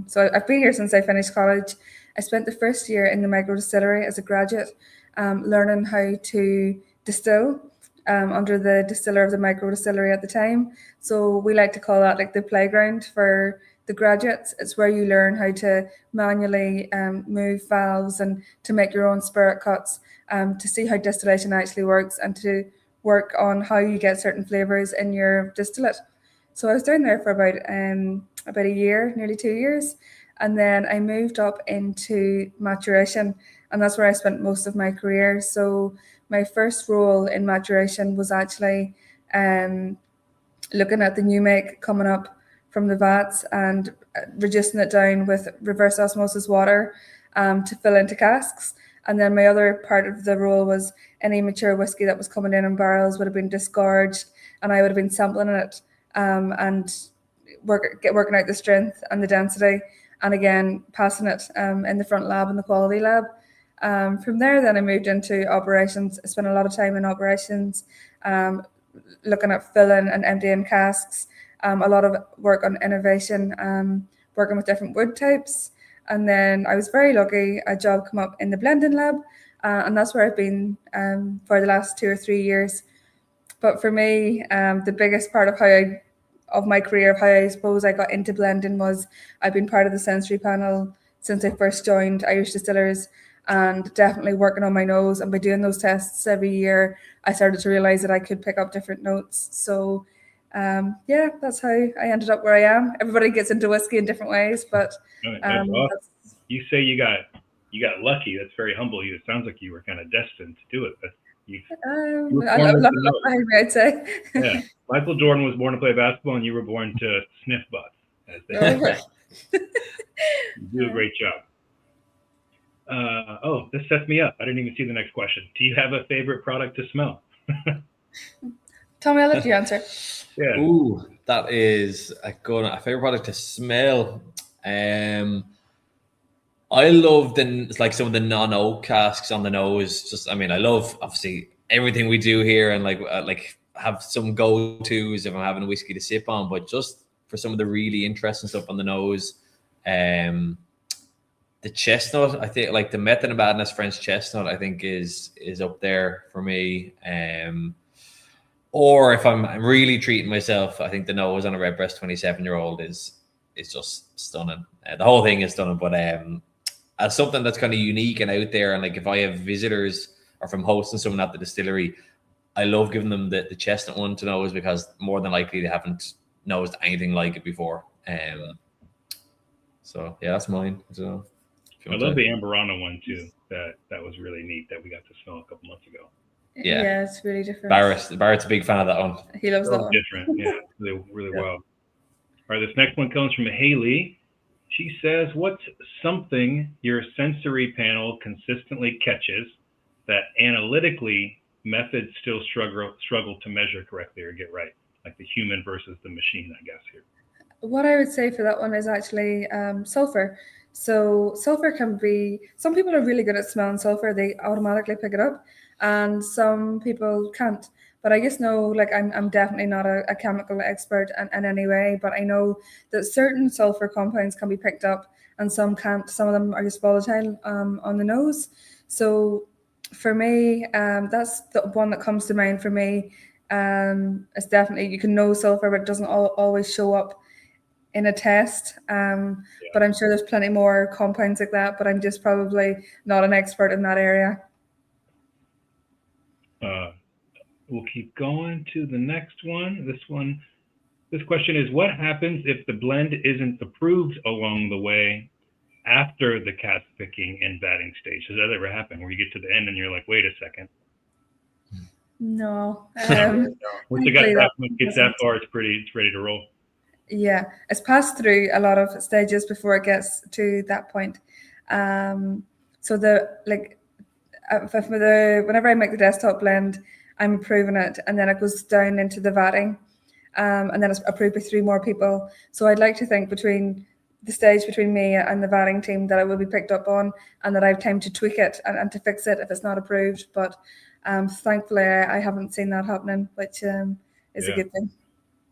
[SPEAKER 2] so I've been here since I finished college. I spent the first year in the micro distillery as a graduate, learning how to distill under the distiller of the micro distillery at the time. So we like to call that like the playground for the graduates. It's where you learn how to manually move valves and to make your own spirit cuts, to see how distillation actually works and to work on how you get certain flavors in your distillate. So I was down there for about a year, nearly 2 years. And then I moved up into maturation, and that's where I spent most of my career. So my first role in maturation was actually looking at the new make coming up from the vats and reducing it down with reverse osmosis water to fill into casks. And then my other part of the role was any mature whiskey that was coming in barrels would have been disgorged, and I would have been sampling it and working out the strength and the density, and again passing it in the front lab and the quality lab. From there, then I moved into operations. I spent a lot of time in operations, looking at filling and emptying casks, a lot of work on innovation, working with different wood types. And then I was very lucky, a job come up in the blending lab, and that's where I've been for the last 2 or 3 years. But for me, the biggest part of my career, of how I suppose I got into blending, was I've been part of the sensory panel since I first joined Irish Distillers, and definitely working on my nose. And by doing those tests every year, I started to realize that I could pick up different notes. So yeah, that's how I ended up where I am. Everybody gets into whiskey in different ways, but
[SPEAKER 1] awesome. You say you got lucky. That's very humble. It sounds like you were kind of destined to do it.
[SPEAKER 2] I love behind me, I'd say.
[SPEAKER 1] Yeah, Michael Jordan was born to play basketball, and you were born to sniff butts, as they say. You do a great job. This sets me up. I didn't even see the next question. Do you have a favorite product to smell?
[SPEAKER 2] Tommy, I'll let you answer.
[SPEAKER 1] Yeah.
[SPEAKER 3] Ooh, that is a favorite product to smell. I love like some of the non-oak casks on the nose. Just, I mean, I love obviously everything we do here, and like have some go-tos if I'm having a whiskey to sip on. But just for some of the really interesting stuff on the nose, the chestnut, I think, like the Method of Madness French chestnut, I think is up there for me. Or if I'm really treating myself, I think the nose on a Redbreast 27-year-old is just stunning. The whole thing is stunning, but as something that's kind of unique and out there, and like if I have visitors or if I'm hosting someone at the distillery, I love giving them the chestnut one to nose, because more than likely they haven't nosed anything like it before. So yeah, that's mine. So
[SPEAKER 1] I love the Amberana one too. That was really neat that we got to smell a couple months ago.
[SPEAKER 2] Yeah, it's really different.
[SPEAKER 3] Barrett's a big fan of that one.
[SPEAKER 2] He loves that one.
[SPEAKER 1] Different, yeah, really wild. All right, this next one comes from Haley. She says, "What's something your sensory panel consistently catches that analytically methods still struggle to measure correctly or get right, like the human versus the machine, I guess here?"
[SPEAKER 2] What I would say for that one is actually sulfur. So sulfur can be, some people are really good at smelling sulfur, they automatically pick it up, and some people can't. But I just know, like, I'm definitely not a chemical expert in any way, but I know that certain sulfur compounds can be picked up and some can't. Some of them are just volatile on the nose. So for me, that's the one that comes to mind for me. It's definitely, you can know sulfur, but it doesn't always show up in a test. But I'm sure there's plenty more compounds like that, but I'm just probably not an expert in that area.
[SPEAKER 1] We'll keep going to the next one. This question is, what happens if the blend isn't approved along the way after the cask picking and vatting stage? Does that ever happen where you get to the end and you're like, wait a second?
[SPEAKER 2] No.
[SPEAKER 1] Once it gets that far, it's ready to roll.
[SPEAKER 2] Yeah, it's passed through a lot of stages before it gets to that point. So whenever I make the desktop blend, I'm approving it, and then it goes down into the vatting, and then it's approved by 3 more people. So I'd like to think between the stage between me and the vatting team that it will be picked up on, and that I have time to tweak it and to fix it if it's not approved. But thankfully, I haven't seen that happening, which is a good thing.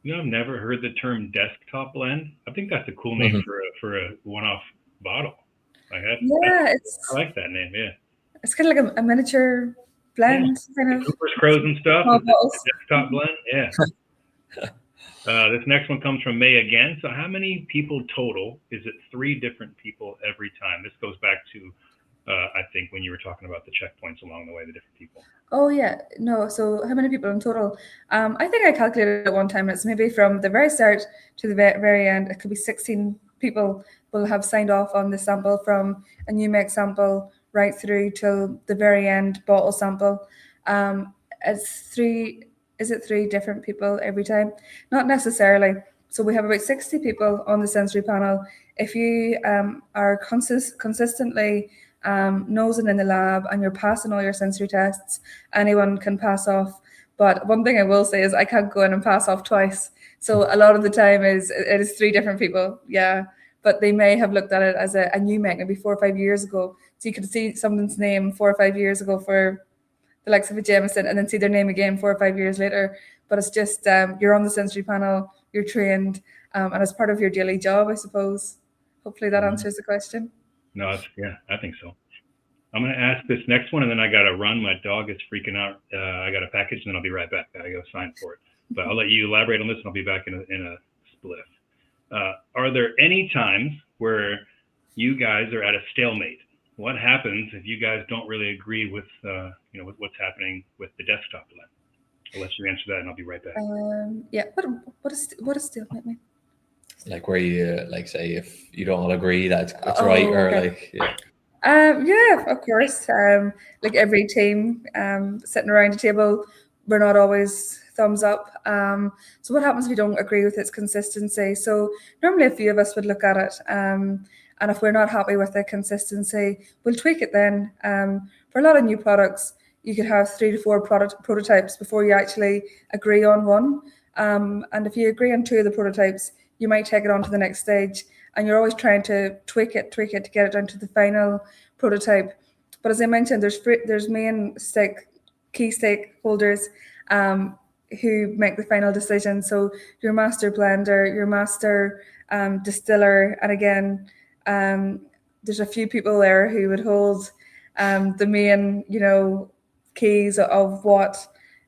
[SPEAKER 1] You know, I've never heard the term desktop blend. I think that's a cool name for a one-off bottle. I like that name. Yeah,
[SPEAKER 2] it's kind of like a miniature blend, kind of
[SPEAKER 1] Cooper's Crows and stuff. Desktop blend. Yeah. This next one comes from May again. So, how many people total? Is it 3 different people every time? This goes back to, I think, when you were talking about the checkpoints along the way, the different people.
[SPEAKER 2] Oh yeah, no. So how many people in total? I think I calculated at one time. It's maybe from the very start to the very end. It could be 16 people will have signed off on the sample, from a new make sample right through till the very end bottle sample. It's 3. Is it 3 different people every time? Not necessarily. So we have about 60 people on the sensory panel. If you are consistently nosing in the lab and you're passing all your sensory tests, anyone can pass off. But one thing I will say is I can't go in and pass off twice. So a lot of the time it is 3 different people. Yeah. But they may have looked at it as a new make maybe 4 or 5 years ago. So you could see someone's name 4 or 5 years ago for the likes of a Jameson, and then see their name again 4 or 5 years later. But it's just you're on the sensory panel, you're trained, and it's part of your daily job, I suppose. Hopefully that answers the question.
[SPEAKER 1] No, I think so. I'm going to ask this next one, and then I got to run. My dog is freaking out. I got a package, and then I'll be right back. I got to go sign for it. But I'll let you elaborate on this, and I'll be back in a spliff. Are there any times where you guys are at a stalemate? What happens if you guys don't really agree with with what's happening with the desktop blend? I'll let you answer that, and I'll be right back.
[SPEAKER 2] Yeah. What does stalemate mean?
[SPEAKER 3] Like where you say if you don't all agree that it's right, or
[SPEAKER 2] okay. Yeah, of course. Like every team sitting around a table, we're not always thumbs up. So what happens if you don't agree with its consistency? So normally a few of us would look at it, and if we're not happy with the consistency, we'll tweak it then. For a lot of new products, you could have 3 to 4 prototypes before you actually agree on one. And if you agree on 2 of the prototypes, you might take it on to the next stage, and you're always trying to tweak it to get it down to the final prototype. But as I mentioned, there's key stakeholders who make the final decision. So your master blender, your master distiller, and again, there's a few people there who would hold the main, keys of what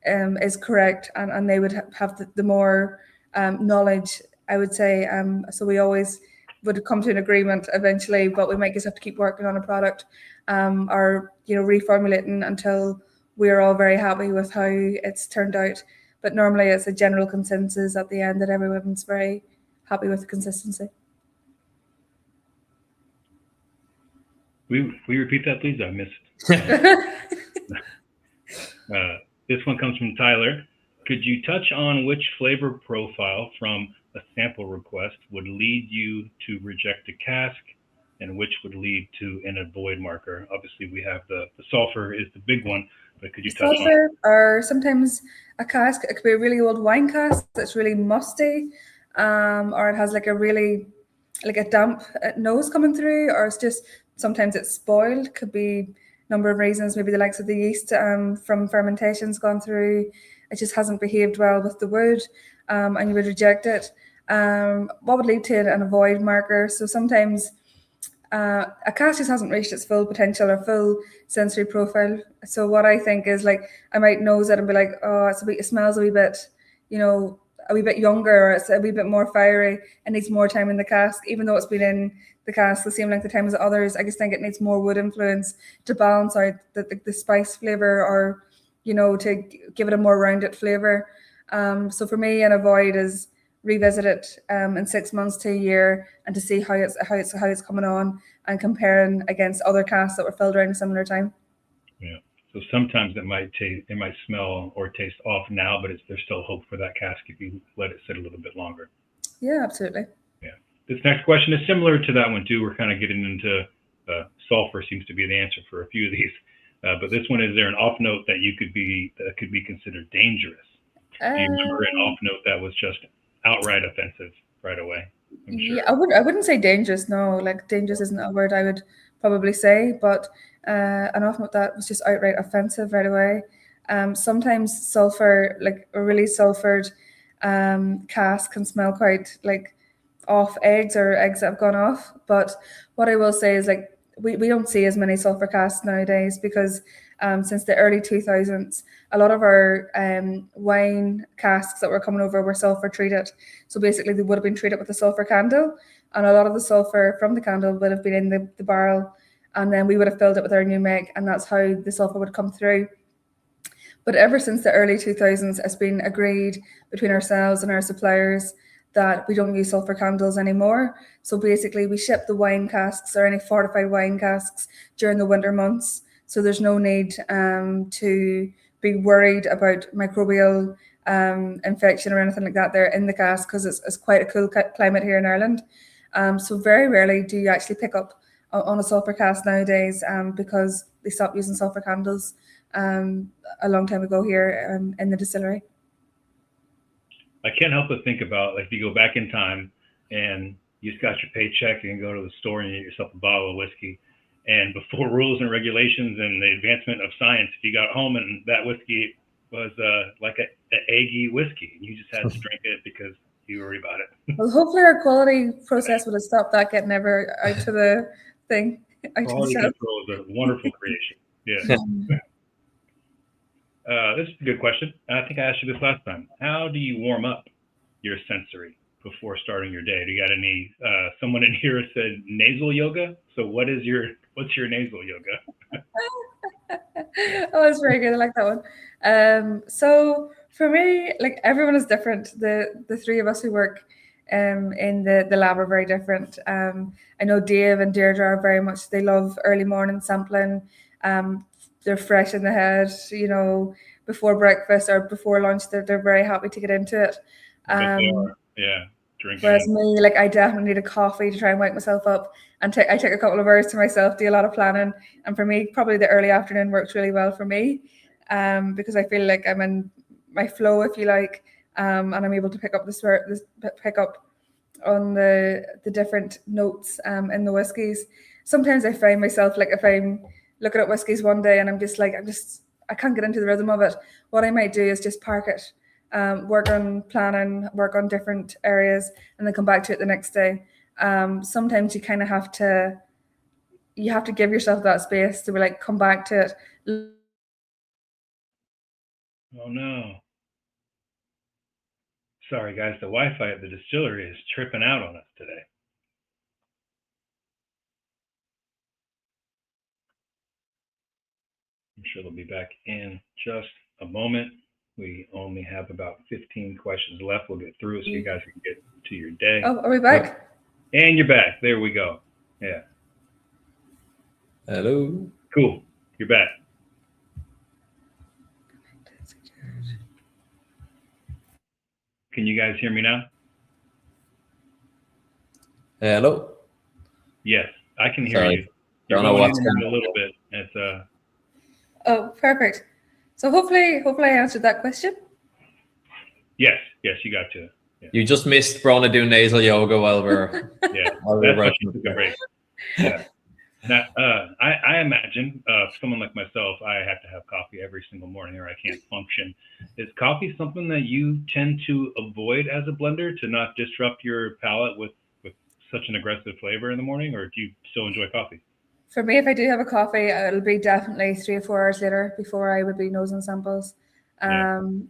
[SPEAKER 2] is correct, and they would have the more knowledge, I would say. So we always would come to an agreement eventually, but we might just have to keep working on a product or reformulating until we're all very happy with how it's turned out. But normally it's a general consensus at the end that everyone's very happy with the consistency.
[SPEAKER 1] We repeat that, please? I missed. This one comes from Tyler. Could you touch on which flavor profile from a sample request would lead you to reject a cask, and which would lead to an avoid marker? Obviously, we have the sulfur is the big one, but could you touch on it?
[SPEAKER 2] Or sometimes a cask, it could be a really old wine cask that's really musty, or it has like a damp nose coming through, or it's just sometimes it's spoiled. Could be a number of reasons, maybe the likes of the yeast from fermentations gone through. It just hasn't behaved well with the wood, and you would reject it. What would lead to an avoid marker? So sometimes a cask just hasn't reached its full potential or full sensory profile. So what I think is, like, I might nose it and be like, oh, it smells a wee bit, a wee bit younger, or it's a wee bit more fiery. It needs more time in the cask, even though it's been in the cask the same length of time as others. I just think it needs more wood influence to balance out the spice flavor, or to give it a more rounded flavor. So for me, an avoid is revisit it in 6 months to a year, and to see how it's coming on, and comparing against other casks that were filled around a similar time.
[SPEAKER 1] Yeah. So sometimes it might smell or taste off now, but there's still hope for that cask if you let it sit a little bit longer.
[SPEAKER 2] Yeah, absolutely.
[SPEAKER 1] Yeah. This next question is similar to that one too. We're kind of getting into sulfur seems to be the answer for a few of these. But this one, is there an off note that could be considered dangerous? Do you remember an off note that was just outright offensive right away? Sure.
[SPEAKER 2] Yeah, I wouldn't say dangerous. No, like dangerous isn't a word I would probably say, but an off note that was just outright offensive right away. Sometimes sulfur, like a really sulfured cask, can smell quite like off eggs, or eggs that have gone off. But what I will say is, like, we don't see as many sulfur casks nowadays, because since the early 2000s, a lot of our wine casks that were coming over were sulfur treated. So basically they would have been treated with a sulfur candle, and a lot of the sulfur from the candle would have been in the barrel, and then we would have filled it with our new make, and that's how the sulfur would come through. But ever since the early 2000s, it's been agreed between ourselves and our suppliers that we don't use sulfur candles anymore. So basically we ship the wine casks, or any fortified wine casks, during the winter months. So there's no need to be worried about microbial infection or anything like that there in the cask, because it's quite a cool climate here in Ireland. So very rarely do you actually pick up on a sulfur cask nowadays, because they stopped using sulfur candles a long time ago here in the distillery.
[SPEAKER 1] I can't help but think about, like, if you go back in time and you just got your paycheck and go to the store and you get yourself a bottle of whiskey, and before rules and regulations and the advancement of science, if you got home and that whiskey was like an eggy whiskey, and you just had to drink it because you worried about it.
[SPEAKER 2] Well, hopefully our quality process would have stopped that getting ever out to the thing.
[SPEAKER 1] Quality control is a wonderful creation. Yeah. This is a good question. I think I asked you this last time. How do you warm up your sensory before starting your day? Do you got any? Someone in here said nasal yoga. So what's your nasal yoga?
[SPEAKER 2] Oh, that's very good. I like that one. So for me, like, everyone is different. The three of us who work in the lab are very different. I know Dave and Deirdre are very much, they love early morning sampling. They're fresh in the head, before breakfast or before lunch. They're very happy to get into it. Drinking. Whereas me, like, I definitely need a coffee to try and wake myself up, and I take a couple of hours to myself, do a lot of planning. And for me, probably the early afternoon works really well for me, because I feel like I'm in my flow, if you like, and I'm able to pick up the different notes in the whiskies. Sometimes I find myself, like, if I'm looking at whiskies one day and I can't get into the rhythm of it, what I might do is just park it, work on planning, work on different areas, and then come back to it the next day. Sometimes you kind of have to give yourself that space to be like, come back to it.
[SPEAKER 1] Oh no. Sorry guys, the Wi-Fi at the distillery is tripping out on us today. I'm sure they'll be back in just a moment. We only have about 15 questions left. We'll get through it so you guys can get to your day.
[SPEAKER 2] Oh, are we back?
[SPEAKER 1] And you're back. There we go. Yeah.
[SPEAKER 3] Hello.
[SPEAKER 1] Cool. You're back. Can you guys hear me now?
[SPEAKER 3] Hello.
[SPEAKER 1] Yes, I can hear
[SPEAKER 3] Sorry.
[SPEAKER 1] you. You're
[SPEAKER 3] Don't know
[SPEAKER 1] going
[SPEAKER 3] what's
[SPEAKER 1] in and out
[SPEAKER 3] going
[SPEAKER 1] a little bit. It's
[SPEAKER 2] Oh, perfect. So hopefully I answered that question.
[SPEAKER 1] yes, you got to. Yeah.
[SPEAKER 3] You just missed Brona doing nasal yoga while we're
[SPEAKER 1] Yeah,
[SPEAKER 3] while
[SPEAKER 1] that's
[SPEAKER 3] we're
[SPEAKER 1] why she took a break. Yeah. Now, I imagine someone like myself, I have to have coffee every single morning or I can't function. Is coffee something that you tend to avoid as a blender to not disrupt your palate with such an aggressive flavor in the morning, or do you still enjoy coffee?
[SPEAKER 2] For me, if I do have a coffee, it'll be definitely 3 or 4 hours later before I would be nosing samples.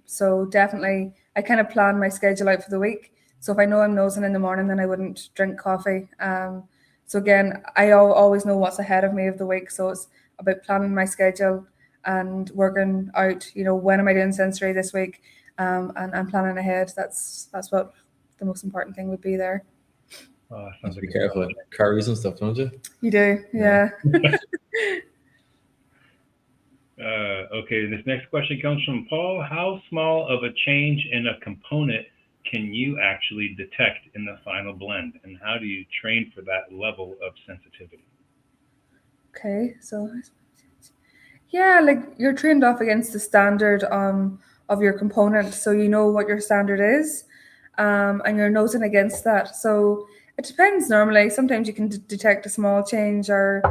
[SPEAKER 2] So definitely, I kind of plan my schedule out for the week. So if I know I'm nosing in the morning, then I wouldn't drink coffee. So again, I always know what's ahead of me of the week. So it's about planning my schedule and working out, when am I doing sensory this week, and planning ahead. That's what the most important thing would be there.
[SPEAKER 1] Sounds
[SPEAKER 3] be
[SPEAKER 1] like
[SPEAKER 3] careful with curries and stuff, don't you?
[SPEAKER 2] You do, yeah.
[SPEAKER 1] Okay, this next question comes from Paul. How small of a change in a component can you actually detect in the final blend, and how do you train for that level of sensitivity?
[SPEAKER 2] Okay, so yeah, like you're trained off against the standard of your component, so you know what your standard is, and you're nosing against that. So it depends. Normally, sometimes you can detect a small change, or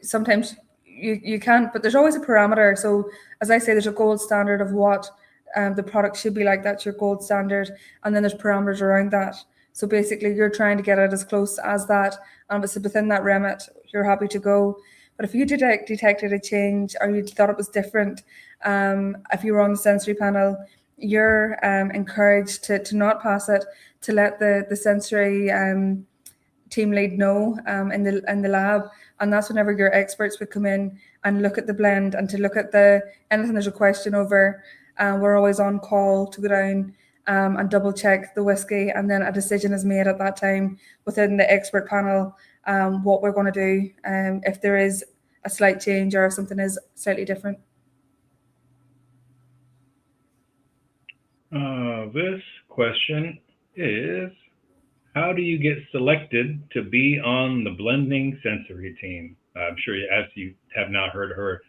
[SPEAKER 2] sometimes you can't. But there's always a parameter. So as I say, there's a gold standard of what the product should be like. That's your gold standard, and then there's parameters around that. So basically, you're trying to get it as close as that, and if it's within that remit, you're happy to go. But if you detected a change or you thought it was different, if you were on the sensory panel, you're encouraged to not pass it, to let the sensory team lead know in the lab, and that's whenever your experts would come in and look at the blend and to look at anything there's a question over. We're always on call to go down and double check the whiskey, and then a decision is made at that time within the expert panel what we're going to do if there is a slight change or if something is slightly different.
[SPEAKER 1] This question is, how do you get selected to be on the blending sensory team? I'm sure as you have not heard her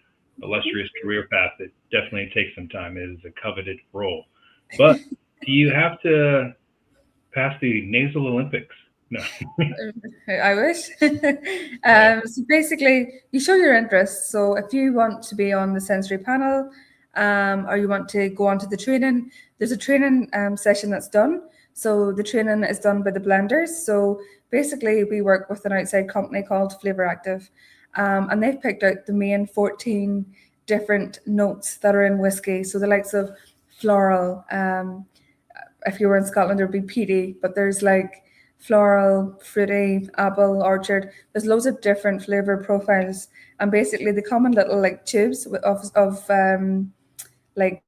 [SPEAKER 1] illustrious career path, it definitely takes some time. It is a coveted role. But do you have to pass the nasal Olympics? No.
[SPEAKER 2] I wish. So basically, you show your interest. So if you want to be on the sensory panel, or you want to go on to the training, there's a training session that's done. So the training is done by the blenders. So basically, we work with an outside company called Flavor Active, and they've picked out the main 14 different notes that are in whiskey. So the likes of floral. If you were in Scotland, there'd be peaty, but there's like floral, fruity, apple, orchard. There's loads of different flavor profiles, and basically the common little like tubes of like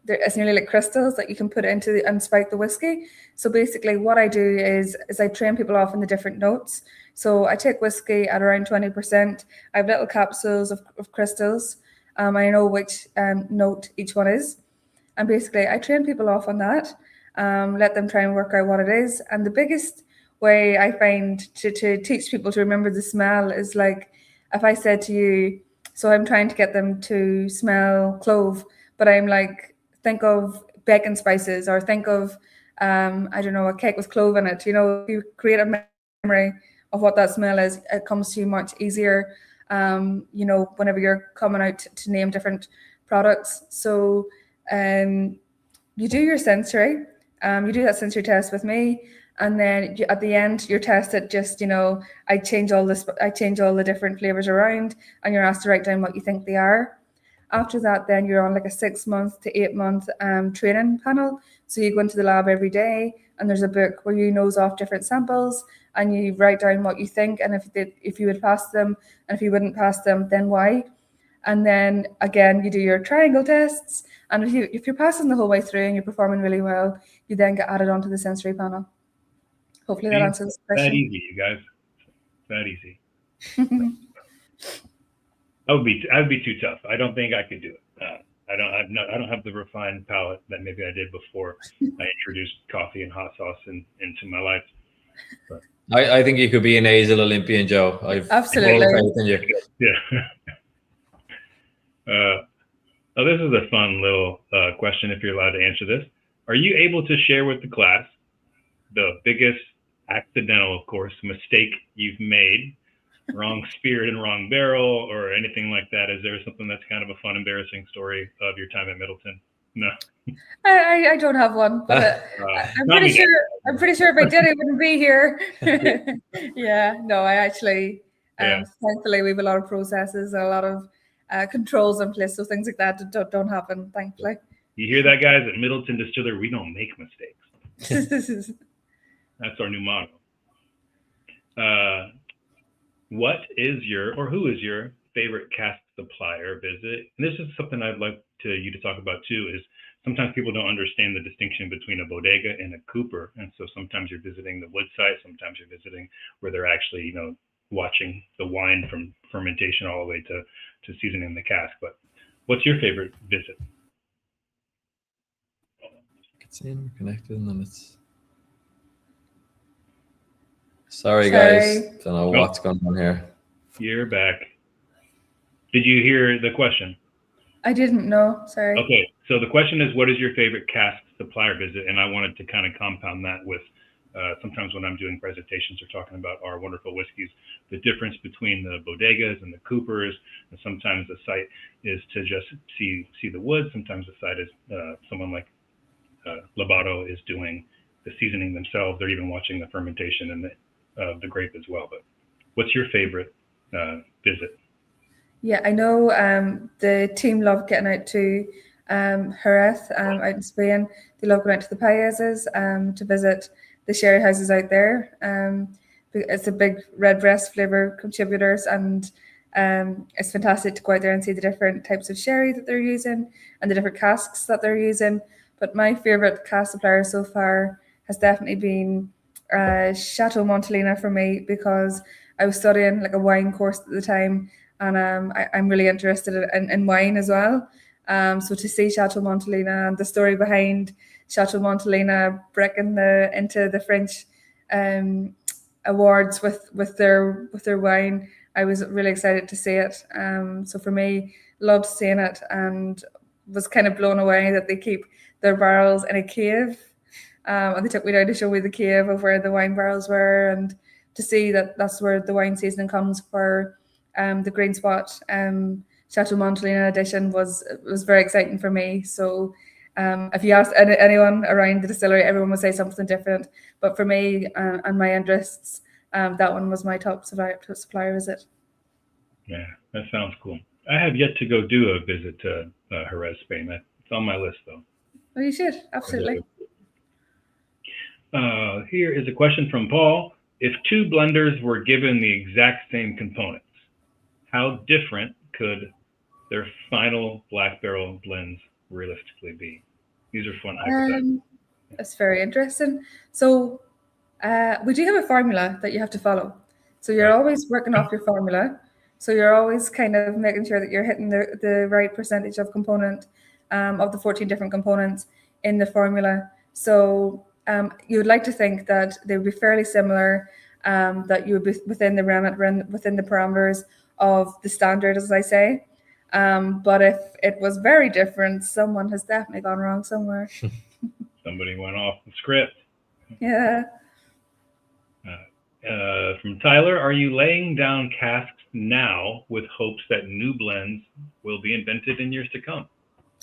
[SPEAKER 2] it's nearly like crystals that you can put into and spike the whiskey. So basically, what I do is I train people off in the different notes. So I take whiskey at around 20%. I have little capsules of crystals. I know which note each one is. And basically, I train people off on that, let them try and work out what it is. And the biggest way I find to teach people to remember the smell is like, if I said to you, so I'm trying to get them to smell clove, but I'm like, think of bacon spices or think of I don't know, a cake with clove in it. If you create a memory of what that smell is, it comes to you much easier. Whenever you're coming out to name different products. So you do your sensory, you do that sensory test with me, and then at the end you're tested. Just I change all the different flavors around, and you're asked to write down what you think they are. After that, then you're on like a 6 month to 8 month training panel. So you go into the lab every day, and there's a book where you nose off different samples and you write down what you think, and if you would pass them, and if you wouldn't pass them, then why. And then again, you do your triangle tests, and if you're passing the whole way through and you're performing really well, you then get added onto the sensory panel. Hopefully that answers the question.
[SPEAKER 1] That easy, you guys. That easy. I'd be too tough. I don't think I could do it. I don't have the refined palate that maybe I did before I introduced coffee and hot sauce into my life. But
[SPEAKER 3] I think you could be an Hazel Olympian, Joe.
[SPEAKER 2] Absolutely.
[SPEAKER 1] Yeah. This is a fun little question, if you're allowed to answer this. Are you able to share with the class the biggest accidental, of course, mistake you've made? Wrong spirit and wrong barrel, or anything like that? Is there something that's kind of a fun, embarrassing story of your time at Middleton? No.
[SPEAKER 2] I don't have one, but I'm pretty sure if I did, I wouldn't be here. Yeah, no, I actually, thankfully, we have a lot of processes, a lot of controls in place, so things like that don't happen, thankfully.
[SPEAKER 1] You hear that, guys? At Middleton Distillery, we don't make mistakes. That's our new motto. What is who is your favorite cask supplier visit? And this is something I'd like you to talk about too, is sometimes people don't understand the distinction between a bodega and a cooper. And so sometimes you're visiting the wood site, sometimes you're visiting where they're actually, watching the wine from fermentation all the way to seasoning the cask. But what's your favorite visit?
[SPEAKER 3] It's connected, and then it's... Sorry, guys. Don't know what's going on here.
[SPEAKER 1] You're back. Did you hear the question?
[SPEAKER 2] I didn't know. Sorry.
[SPEAKER 1] Okay. So the question is, what is your favorite cask supplier visit? And I wanted to kind of compound that with sometimes when I'm doing presentations or talking about our wonderful whiskeys, the difference between the bodegas and the coopers. And sometimes the site is to just see the wood. Sometimes the site is someone like Labato is doing the seasoning themselves. They're even watching the fermentation and the grape as well. But what's your favorite visit?
[SPEAKER 2] Yeah, I know the team love getting out to Jerez out in Spain. They love going out to the Países to visit the sherry houses out there. It's a big redbreast flavor contributors, and it's fantastic to go out there and see the different types of sherry that they're using and the different casks that they're using. But my favorite cask supplier so far has definitely been Chateau Montelena for me, because I was studying like a wine course at the time, and I'm really interested in wine as well. So to see Chateau Montelena and the story behind Chateau Montelena breaking into the French awards with their wine, I was really excited to see it. So for me, loved seeing it, and was kind of blown away that they keep their barrels in a cave. And they took me down to show me the cave of where the wine barrels were, and to see that that's where the wine seasoning comes for the Green Spot Chateau Montelena edition was very exciting for me. So if you ask anyone around the distillery, everyone would say something different. But for me and my interests, that one was my top supplier visit.
[SPEAKER 1] Yeah, that sounds cool. I have yet to go do a visit to Jerez, Spain. It's on my list, though.
[SPEAKER 2] Well, you should, absolutely.
[SPEAKER 1] Here is a question from Paul. If two blenders were given the exact same components, how different could their final black barrel blends realistically be? These are fun hypotheticals.
[SPEAKER 2] That's very interesting. So we do have a formula that you have to follow. So you're always working off your formula. So you're always kind of making sure that you're hitting the right percentage of component of the 14 different components in the formula. So you would like to think that they would be fairly similar, that you would be within the remit, within the parameters of the standard, as I say. But if it was very different, someone has definitely gone wrong somewhere.
[SPEAKER 1] Somebody went off the script.
[SPEAKER 2] Yeah.
[SPEAKER 1] From Tyler, are you laying down casks now with hopes that new blends will be invented in years to come?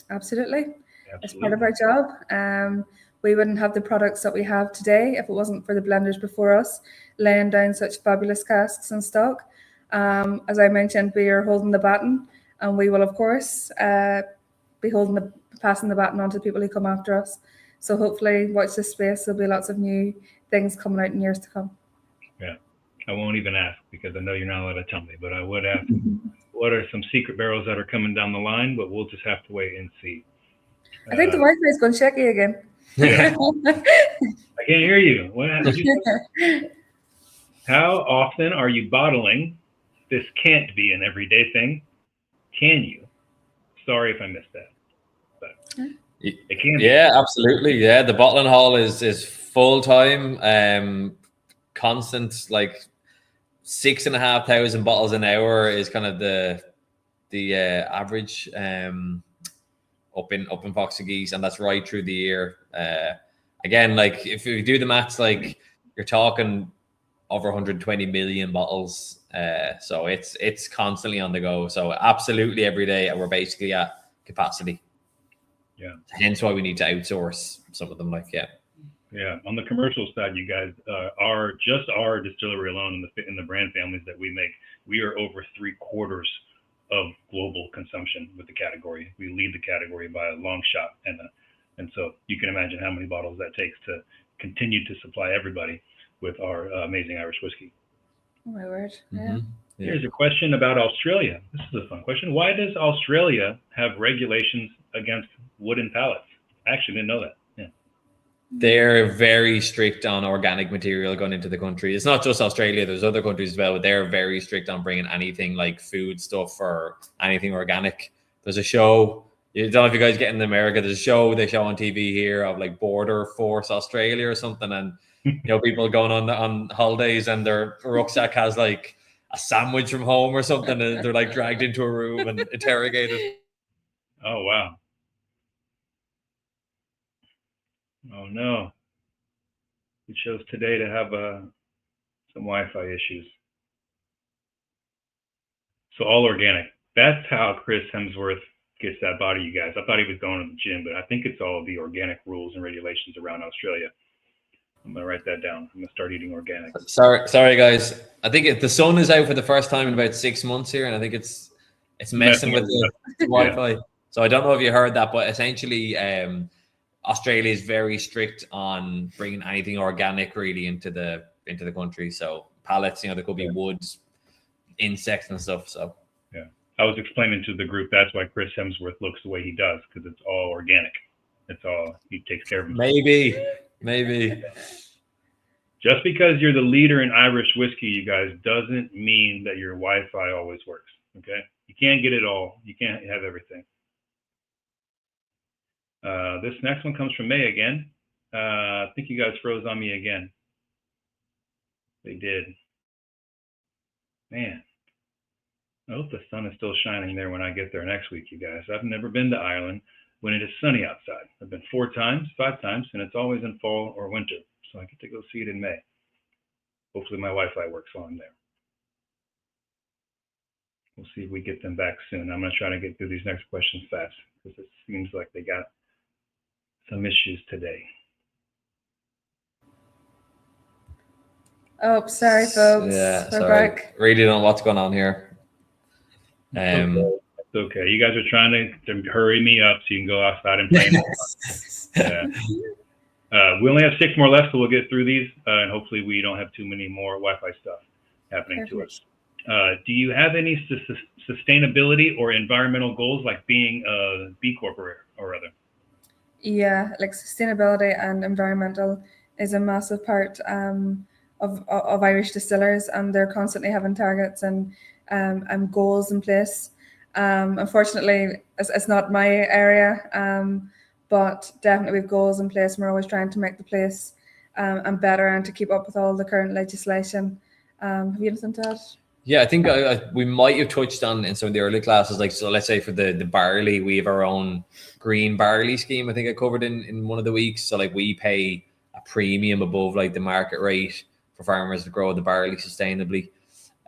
[SPEAKER 2] Absolutely. It's part of
[SPEAKER 1] Absolutely.
[SPEAKER 2] our job. We wouldn't have the products that we have today if it wasn't for the blenders before us laying down such fabulous casks in stock. As I mentioned, we are holding the baton, and we will, of course, be passing the baton on to people who come after us. So hopefully, watch this space. There'll be lots of new things coming out in years to come.
[SPEAKER 1] Yeah, I won't even ask because I know you're not allowed to tell me, but I would ask what are some secret barrels that are coming down the line, but we'll just have to wait and see.
[SPEAKER 2] I think the Wi-Fi is going shaky again.
[SPEAKER 1] Yeah. I can't hear you. What did you say? How often are you bottling? This can't be an everyday thing. Can you? Sorry if I missed that. But it can be.
[SPEAKER 3] Yeah, absolutely. Yeah, the bottling hall is full time, constant, like 6,500 bottles an hour is kind of the average up in Foxageese, and that's right through the year. Again, like if you do the maths, like you're talking over 120 million bottles. So it's constantly on the go. So absolutely every day we're basically at capacity.
[SPEAKER 1] Yeah.
[SPEAKER 3] Hence why we need to outsource some of them.
[SPEAKER 1] Yeah. On the commercial side, you guys are just our distillery alone in the brand families that we make. We are over 3/4 of global consumption with the category. We lead the category by a long shot, and so you can imagine how many bottles that takes to continue to supply everybody with our amazing Irish whiskey.
[SPEAKER 2] Oh my word! Yeah.
[SPEAKER 3] Mm-hmm. Yeah.
[SPEAKER 1] Here's a question about Australia. This is a fun question. Why does Australia have regulations against wooden pallets? I actually didn't know that. Yeah.
[SPEAKER 3] They're very strict on organic material going into the country. It's not just Australia. There's other countries as well, but they're very strict on bringing anything like food stuff or anything organic. There's a show. I don't know if you guys get in America. There's a show they show on TV here of like Border Force Australia or something, and people going on holidays and their rucksack has like a sandwich from home or something, and they're like dragged into a room and interrogated.
[SPEAKER 1] Oh wow. Oh no. We chose today to have some Wi-Fi issues. So all organic. That's how Chris Hemsworth gets that body, you guys. I thought he was going to the gym, but I think it's all the organic rules and regulations around Australia. I'm gonna write that down. I'm gonna start eating organic.
[SPEAKER 3] Sorry, guys. I think the sun is out for the first time in about 6 months here, and I think it's messing with the Wi-Fi. Yeah. So I don't know if you heard that, but essentially, Australia is very strict on bringing anything organic really into the country. So pallets, there could be woods, insects, and stuff. So
[SPEAKER 1] yeah, I was explaining to the group that's why Chris Hemsworth looks the way he does, because it's all organic. It's all, he takes care of himself.
[SPEAKER 3] Maybe.
[SPEAKER 1] Just because you're the leader in Irish whiskey, you guys, doesn't mean that your Wi-Fi always works. Okay, you can't get it all. You can't have everything. This next one comes from May again. I think you guys froze on me again. They did. Man, I hope the sun is still shining there when I get there next week, you guys. I've never been to Ireland when it is sunny outside. I've been 5 times, and it's always in fall or winter. So I get to go see it in May. Hopefully my Wi-Fi works while I'm there. We'll see if we get them back soon. I'm going to try to get through these next questions fast because it seems like they got some issues today.
[SPEAKER 2] Oh, sorry, folks.
[SPEAKER 3] Yeah,
[SPEAKER 2] We're
[SPEAKER 3] sorry.
[SPEAKER 2] back.
[SPEAKER 3] Really don't know what's going on here.
[SPEAKER 1] It's okay. You guys are trying to hurry me up so you can go outside and play. We only have 6 more left, so we'll get through these, and hopefully we don't have too many more Wi-Fi stuff happening to us. Do you have any sustainability or environmental goals, like being a B Corp or other?
[SPEAKER 2] Yeah, like sustainability and environmental is a massive part of Irish distillers, and they're constantly having targets and goals in place. Unfortunately, it's not my area, but definitely we have goals in place, and we're always trying to make the place and better and to keep up with all the current legislation. Have you anything to add?
[SPEAKER 3] Yeah, I think we might have touched on in some of the early classes, like, so let's say for the barley, we have our own green barley scheme. I think I covered in one of the weeks. So like we pay a premium above like the market rate for farmers to grow the barley sustainably.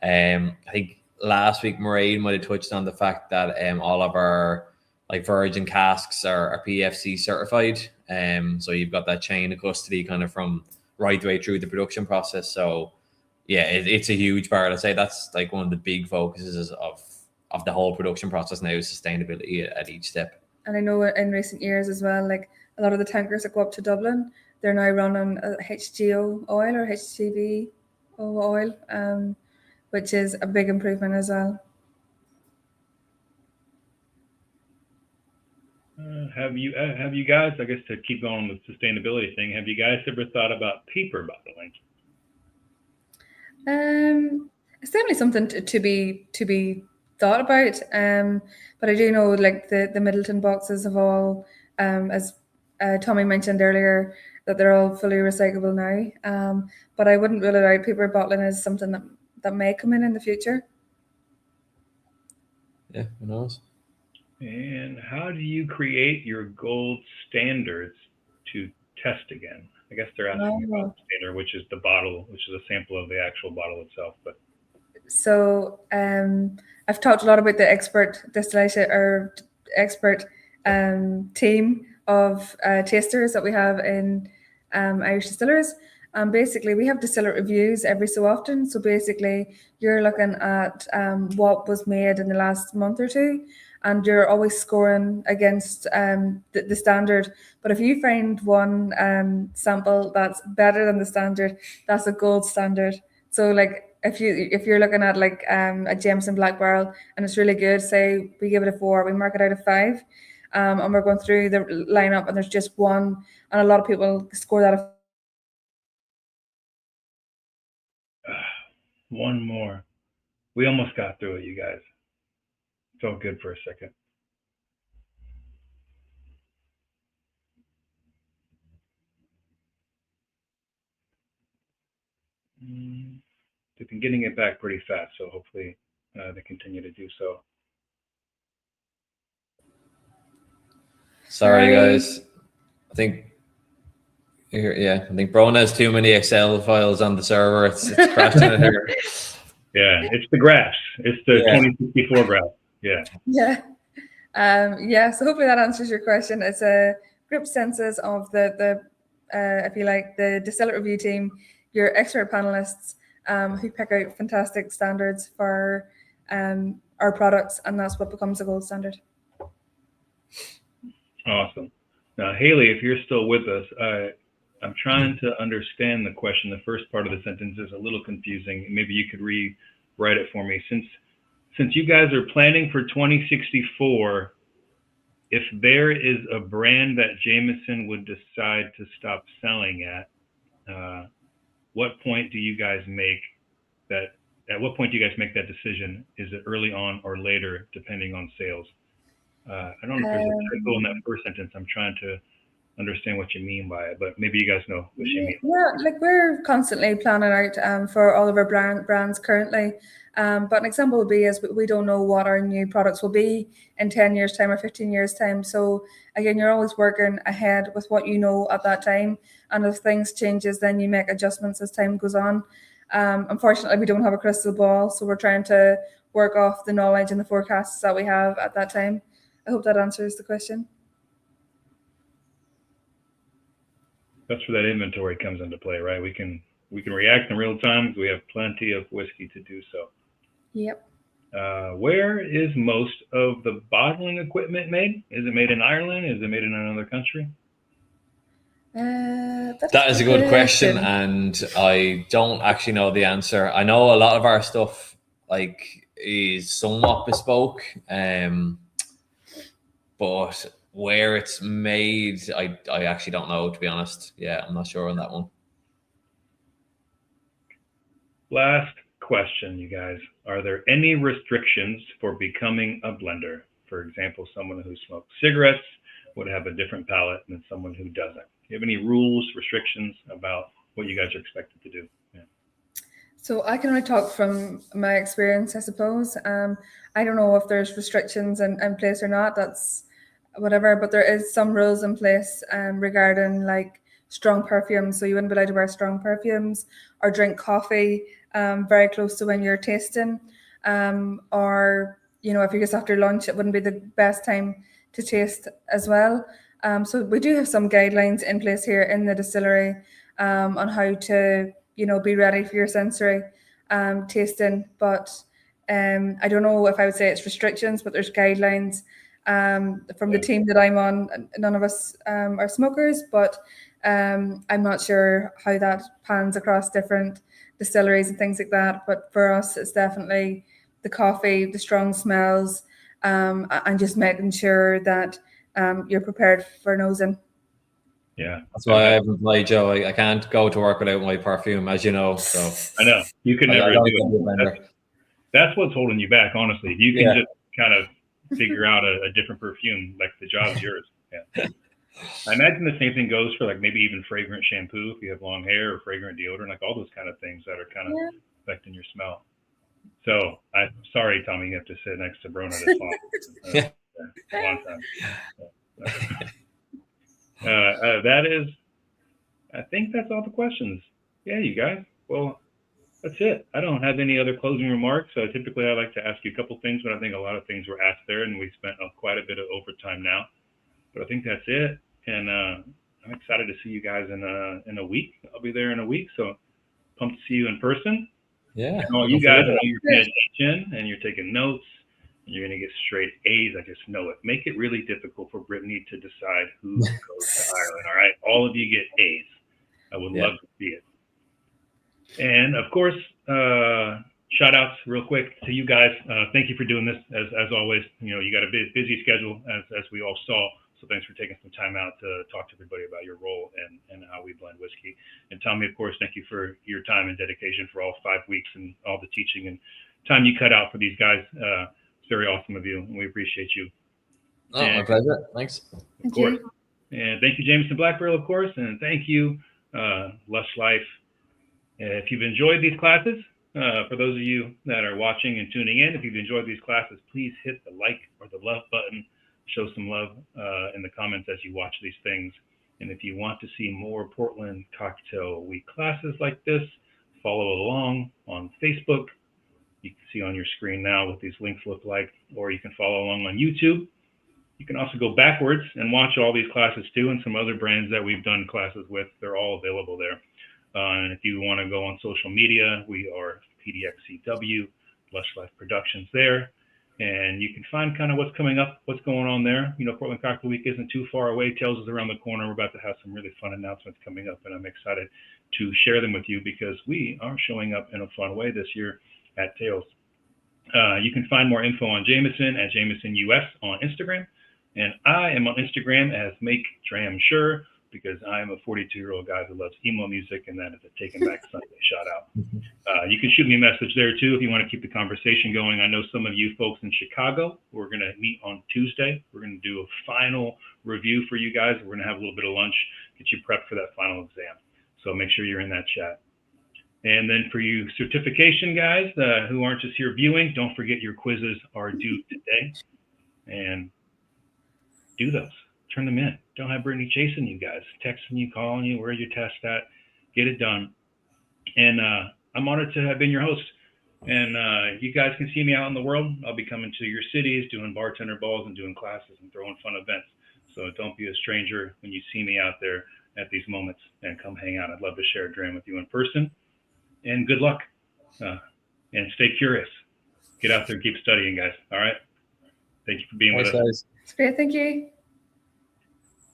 [SPEAKER 3] I think last week Mairead might have touched on the fact that all of our like virgin casks are PFC certified. So you've got that chain of custody kind of from right the way through the production process. So yeah, it's a huge part. I'd say that's like one of the big focuses of the whole production process now is sustainability at each step.
[SPEAKER 2] And I know in recent years as well, like a lot of the tankers that go up to Dublin, they're now running HGO oil or HGV oil, which is a big improvement as well.
[SPEAKER 1] Have you guys, I guess to keep going with the sustainability thing, have you guys ever thought about paper bottling?
[SPEAKER 2] It's definitely something to be thought about. But I do know like the Middleton boxes have all, as Tommy mentioned earlier, that they're all fully recyclable now. But I wouldn't rule it out. Paper bottling is something that may come in the future.
[SPEAKER 3] Yeah, who knows?
[SPEAKER 1] And how do you create your gold standards to test again? I guess they're asking about the standard, which is the bottle, which is a sample of the actual bottle itself. But
[SPEAKER 2] so I've talked a lot about the expert distillation or expert team of tasters that we have in Irish distillers. Basically, we have distiller reviews every so often. So basically, you're looking at what was made in the last month or two, and you're always scoring against the standard. But if you find one sample that's better than the standard, that's a gold standard. So like if you're looking at like a Jameson Black Barrel and it's really good, say we give it a 4, we mark it out of 5, and we're going through the lineup and there's just one, and a lot of people score that.
[SPEAKER 1] One more. We almost got through it, you guys. Felt good for a second. They've been getting it back pretty fast, so hopefully they continue to do so.
[SPEAKER 3] Sorry, guys. I think Brona has too many Excel files on the server. It's crashing it here.
[SPEAKER 1] Yeah, it's the graphs. It's the 2064 graph. Yeah.
[SPEAKER 2] Yeah. So hopefully that answers your question. It's a group census of the if you like, the distiller review team, your expert panelists who pick out fantastic standards for our products, and that's what becomes a gold standard.
[SPEAKER 1] Awesome. Now, Haley, if you're still with us, I'm trying to understand the question. The first part of the sentence is a little confusing. Maybe you could rewrite it for me. Since you guys are planning for 2064, if there is a brand that Jameson would decide to stop selling at, what point do you guys make that? At what point do you guys make that decision? Is it early on or later, depending on sales? I don't know if there's a typo in that first sentence. I'm trying to understand what you mean by it, but maybe you guys know what you mean.
[SPEAKER 2] Yeah, like we're constantly planning out for all of our brands currently. But an example would be is we don't know what our new products will be in 10 years time or 15 years time. So again, you're always working ahead with what you know at that time. And if things changes, then you make adjustments as time goes on. Unfortunately, we don't have a crystal ball. So we're trying to work off the knowledge and the forecasts that we have at that time. I hope that answers the question.
[SPEAKER 1] That's where that inventory comes into play, right? We can react in real time because we have plenty of whiskey to do so.
[SPEAKER 2] Yep.
[SPEAKER 1] Where is most of the bottling equipment made? Is it made in Ireland? Is it made in another country?
[SPEAKER 3] That is a good question, and I don't actually know the answer. I know a lot of our stuff like is somewhat bespoke, but where it's made, I actually don't know, to be honest. Yeah, I'm not sure on that one.
[SPEAKER 1] Last question, you guys. Are there any restrictions for becoming a blender? For example, someone who smokes cigarettes would have a different palate than someone who doesn't. Do you have any rules, restrictions about what you guys are expected to do? Yeah.
[SPEAKER 2] So I can only talk from my experience, I suppose. I don't know if there's restrictions in place or not. That's whatever, but there is some rules in place regarding like strong perfumes. So you wouldn't be allowed to wear strong perfumes or drink coffee very close to when you're tasting. Or, you know, if you're just after lunch, it wouldn't be the best time to taste as well. So we do have some guidelines in place here in the distillery on how to, you know, be ready for your sensory tasting. But I don't know if I would say it's restrictions, but there's guidelines from the team that I'm on. None of us are smokers, but I'm not sure how that pans across different distilleries and things like that. But for us, it's definitely the coffee, the strong smells, and just making sure that you're prepared for nosing.
[SPEAKER 1] Yeah,
[SPEAKER 3] That's why I haven't played, Joe. I can't go to work without my perfume, as you know. So
[SPEAKER 1] I know you can never
[SPEAKER 3] I
[SPEAKER 1] do
[SPEAKER 3] gotta
[SPEAKER 1] it.
[SPEAKER 3] be a blender.
[SPEAKER 1] That's what's holding you back, honestly. If you can
[SPEAKER 3] Yeah.
[SPEAKER 1] just kind of figure out a different perfume, like the job's yours. Yeah. I imagine the same thing goes for like maybe even fragrant shampoo if you have long hair, or fragrant deodorant, like all those kind of things that are kind of affecting your smell. So I'm sorry, Tommy, you have to sit next to Brona this long.
[SPEAKER 3] Yeah.
[SPEAKER 1] A long time. That is, I think that's all the questions. Yeah, you guys. Well, that's it. I don't have any other closing remarks. Typically, I like to ask you a couple things, but I think a lot of things were asked there, and we spent quite a bit of overtime now. But I think that's it. And I'm excited to see you guys in a week. I'll be there in a week, so pumped to see you in person.
[SPEAKER 3] Yeah.
[SPEAKER 1] And all you guys, I know you're paying attention and you're taking notes. And you're going to get straight A's. I just know it. Make it really difficult for Brittany to decide who goes to Ireland. All right, all of you get A's. I would love to see it. And of course, shout outs real quick to you guys. Thank you for doing this as always. You know, you got a busy schedule as we all saw. So thanks for taking some time out to talk to everybody about your role and how we blend whiskey. And Tommy, of course, thank you for your time and dedication for all 5 weeks and all the teaching and time you cut out for these guys. It's very awesome of you, and we appreciate you.
[SPEAKER 3] Oh, my pleasure. Thanks.
[SPEAKER 1] Of course. And thank you, Jameson Black Barrel, of course. And thank you, Lush Life. If you've enjoyed these classes, for those of you that are watching and tuning in, if you've enjoyed these classes, please hit the like or the love button. Show some love in the comments as you watch these things. And if you want to see more Portland Cocktail Week classes like this, follow along on Facebook. You can see on your screen now what these links look like, or you can follow along on YouTube. You can also go backwards and watch all these classes too, and some other brands that we've done classes with. They're all available there. And if you want to go on social media, we are PDXCW, Lush Life Productions there. And you can find kind of what's coming up, what's going on there. You know, Portland Cocktail Week isn't too far away. Tails is around the corner. We're about to have some really fun announcements coming up, and I'm excited to share them with you because we are showing up in a fun way this year at Tails. You can find more info on Jameson at Jameson US on Instagram. And I am on Instagram as Make Dram Sure, because I'm a 42-year-old guy who loves emo music, and that is a Taken Back Sunday shout out. You can shoot me a message there too if you want to keep the conversation going. I know some of you folks in Chicago, we're going to meet on Tuesday. We're going to do a final review for you guys. We're going to have a little bit of lunch, get you prepped for that final exam. So make sure you're in that chat. And then for you certification guys who aren't just here viewing, don't forget your quizzes are due today. And do those. Turn them in. Don't have Brittany chasing you guys, texting you, calling you, where's your test at? Get it done. And I'm honored to have been your host. And you guys can see me out in the world. I'll be coming to your cities, doing bartender balls and doing classes and throwing fun events. So don't be a stranger when you see me out there at these moments, and come hang out. I'd love to share a dram with you in person. And good luck. And stay curious. Get out there, keep studying, guys. All right. Thank you for being with us.
[SPEAKER 3] Guys.
[SPEAKER 2] It's great. Thank you.